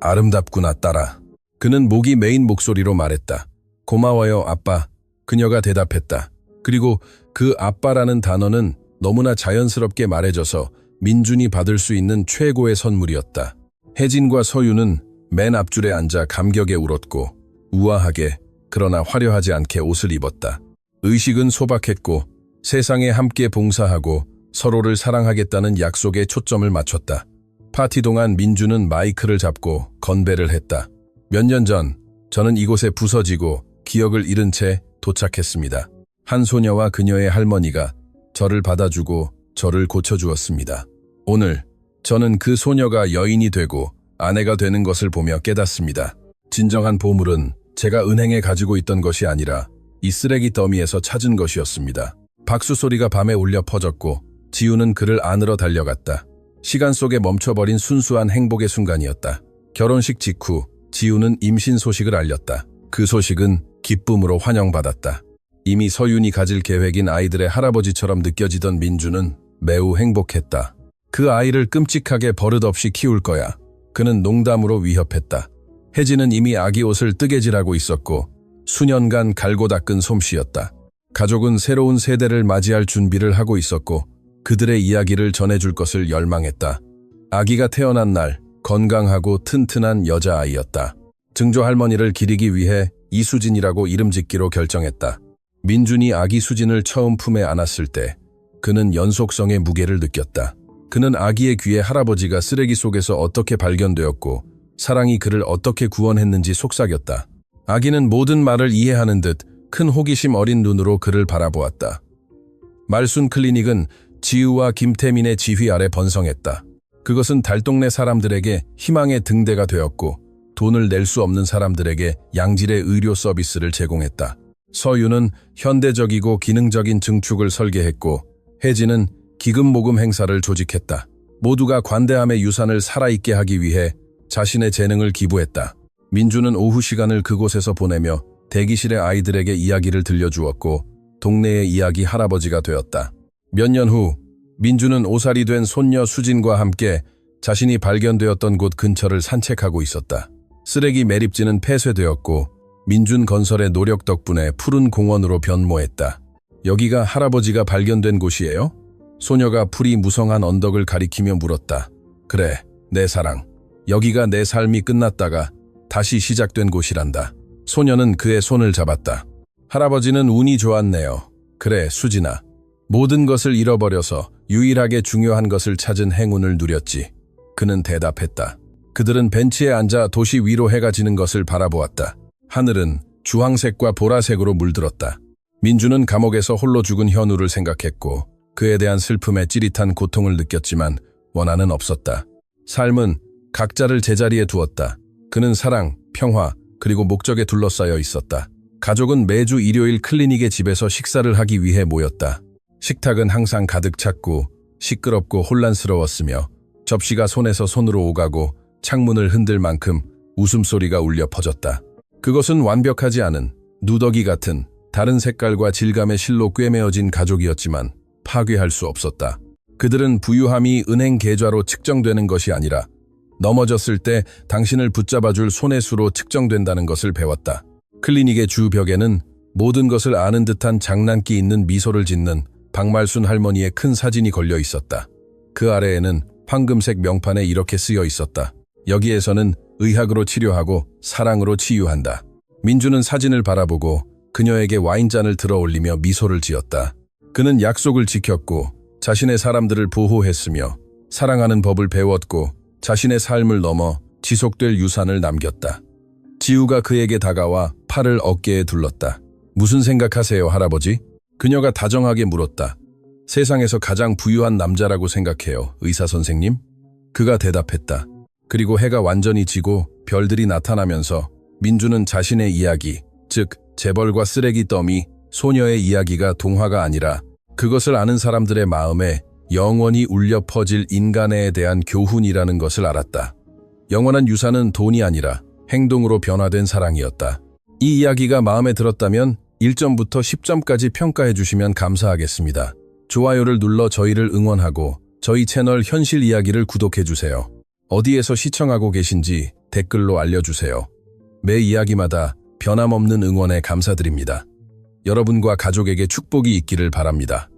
아름답구나 딸아. 그는 목이 메인 목소리로 말했다. 고마워요 아빠. 그녀가 대답했다. 그리고 그 아빠라는 단어는 너무나 자연스럽게 말해져서 민준이 받을 수 있는 최고의 선물이었다. 혜진과 서유는 맨 앞줄에 앉아 감격에 울었고 우아하게 그러나 화려하지 않게 옷을 입었다. 의식은 소박했고 세상에 함께 봉사하고 서로를 사랑하겠다는 약속에 초점을 맞췄다. 파티 동안 민주는 마이크를 잡고 건배를 했다. 몇 년 전 저는 이곳에 부서지고 기억을 잃은 채 도착했습니다. 한 소녀와 그녀의 할머니가 저를 받아주고 저를 고쳐주었습니다. 오늘 저는 그 소녀가 여인이 되고 아내가 되는 것을 보며 깨닫습니다. 진정한 보물은 제가 은행에 가지고 있던 것이 아니라 이 쓰레기 더미에서 찾은 것이었습니다. 박수 소리가 밤에 울려 퍼졌고 지우는 그를 안으러 달려갔다. 시간 속에 멈춰버린 순수한 행복의 순간이었다. 결혼식 직후 지우는 임신 소식을 알렸다. 그 소식은 기쁨으로 환영받았다. 이미 서윤이 가질 계획인 아이들의 할아버지처럼 느껴지던 민주는 매우 행복했다. 그 아이를 끔찍하게 버릇없이 키울 거야. 그는 농담으로 위협했다. 혜진은 이미 아기 옷을 뜨개질하고 있었고 수년간 갈고 닦은 솜씨였다. 가족은 새로운 세대를 맞이할 준비를 하고 있었고 그들의 이야기를 전해줄 것을 열망했다. 아기가 태어난 날 건강하고 튼튼한 여자아이였다. 증조 할머니를 기리기 위해 이수진이라고 이름 짓기로 결정했다. 민준이 아기 수진을 처음 품에 안았을 때 그는 연속성의 무게를 느꼈다. 그는 아기의 귀에 할아버지가 쓰레기 속에서 어떻게 발견되었고 사랑이 그를 어떻게 구원했는지 속삭였다. 아기는 모든 말을 이해하는 듯 큰 호기심 어린 눈으로 그를 바라보았다. 말순 클리닉은 지우와 김태민의 지휘 아래 번성했다. 그것은 달동네 사람들에게 희망의 등대가 되었고 돈을 낼 수 없는 사람들에게 양질의 의료 서비스를 제공했다. 서유는 현대적이고 기능적인 증축을 설계했고 혜진은 기금모금 행사를 조직했다. 모두가 관대함의 유산을 살아있게 하기 위해 자신의 재능을 기부했다. 민주는 오후 시간을 그곳에서 보내며 대기실의 아이들에게 이야기를 들려주었고 동네의 이야기 할아버지가 되었다. 몇 년 후 민주는 5살이 된 손녀 수진과 함께 자신이 발견되었던 곳 근처를 산책하고 있었다. 쓰레기 매립지는 폐쇄되었고 민준 건설의 노력 덕분에 푸른 공원으로 변모했다. 여기가 할아버지가 발견된 곳이에요? 소녀가 풀이 무성한 언덕을 가리키며 물었다. 그래, 내 사랑. 여기가 내 삶이 끝났다가 다시 시작된 곳이란다. 소녀는 그의 손을 잡았다. 할아버지는 운이 좋았네요. 그래, 수진아. 모든 것을 잃어버려서 유일하게 중요한 것을 찾은 행운을 누렸지. 그는 대답했다. 그들은 벤치에 앉아 도시 위로 해가 지는 것을 바라보았다. 하늘은 주황색과 보라색으로 물들었다. 민주는 감옥에서 홀로 죽은 현우를 생각했고 그에 대한 슬픔에 찌릿한 고통을 느꼈지만 원한은 없었다. 삶은 각자를 제자리에 두었다. 그는 사랑, 평화, 그리고 목적에 둘러싸여 있었다. 가족은 매주 일요일 클리닉의 집에서 식사를 하기 위해 모였다. 식탁은 항상 가득 찼고 시끄럽고 혼란스러웠으며 접시가 손에서 손으로 오가고 창문을 흔들 만큼 웃음소리가 울려 퍼졌다. 그것은 완벽하지 않은 누더기 같은 다른 색깔과 질감의 실로 꿰매어진 가족이었지만 파괴할 수 없었다. 그들은 부유함이 은행 계좌로 측정되는 것이 아니라 넘어졌을 때 당신을 붙잡아줄 손의 수로 측정된다는 것을 배웠다. 클리닉의 주벽에는 모든 것을 아는 듯한 장난기 있는 미소를 짓는 박말순 할머니의 큰 사진이 걸려 있었다. 그 아래에는 황금색 명판에 이렇게 쓰여 있었다. 여기에서는 의학으로 치료하고 사랑으로 치유한다. 민주는 사진을 바라보고 그녀에게 와인잔을 들어 올리며 미소를 지었다. 그는 약속을 지켰고 자신의 사람들을 보호했으며 사랑하는 법을 배웠고 자신의 삶을 넘어 지속될 유산을 남겼다. 지우가 그에게 다가와 팔을 어깨에 둘렀다. 무슨 생각하세요, 할아버지? 그녀가 다정하게 물었다. 세상에서 가장 부유한 남자라고 생각해요, 의사 선생님? 그가 대답했다. 그리고 해가 완전히 지고 별들이 나타나면서 민주는 자신의 이야기, 즉 재벌과 쓰레기 더미, 소녀의 이야기가 동화가 아니라 그것을 아는 사람들의 마음에 영원히 울려 퍼질 인간에 대한 교훈이라는 것을 알았다. 영원한 유산은 돈이 아니라 행동으로 변화된 사랑이었다. 이 이야기가 마음에 들었다면 1점부터 10점까지 평가해 주시면 감사하겠습니다. 좋아요를 눌러 저희를 응원하고 저희 채널 현실 이야기를 구독해 주세요. 어디에서 시청하고 계신지 댓글로 알려주세요. 매 이야기마다 변함없는 응원에 감사드립니다. 여러분과 가족에게 축복이 있기를 바랍니다.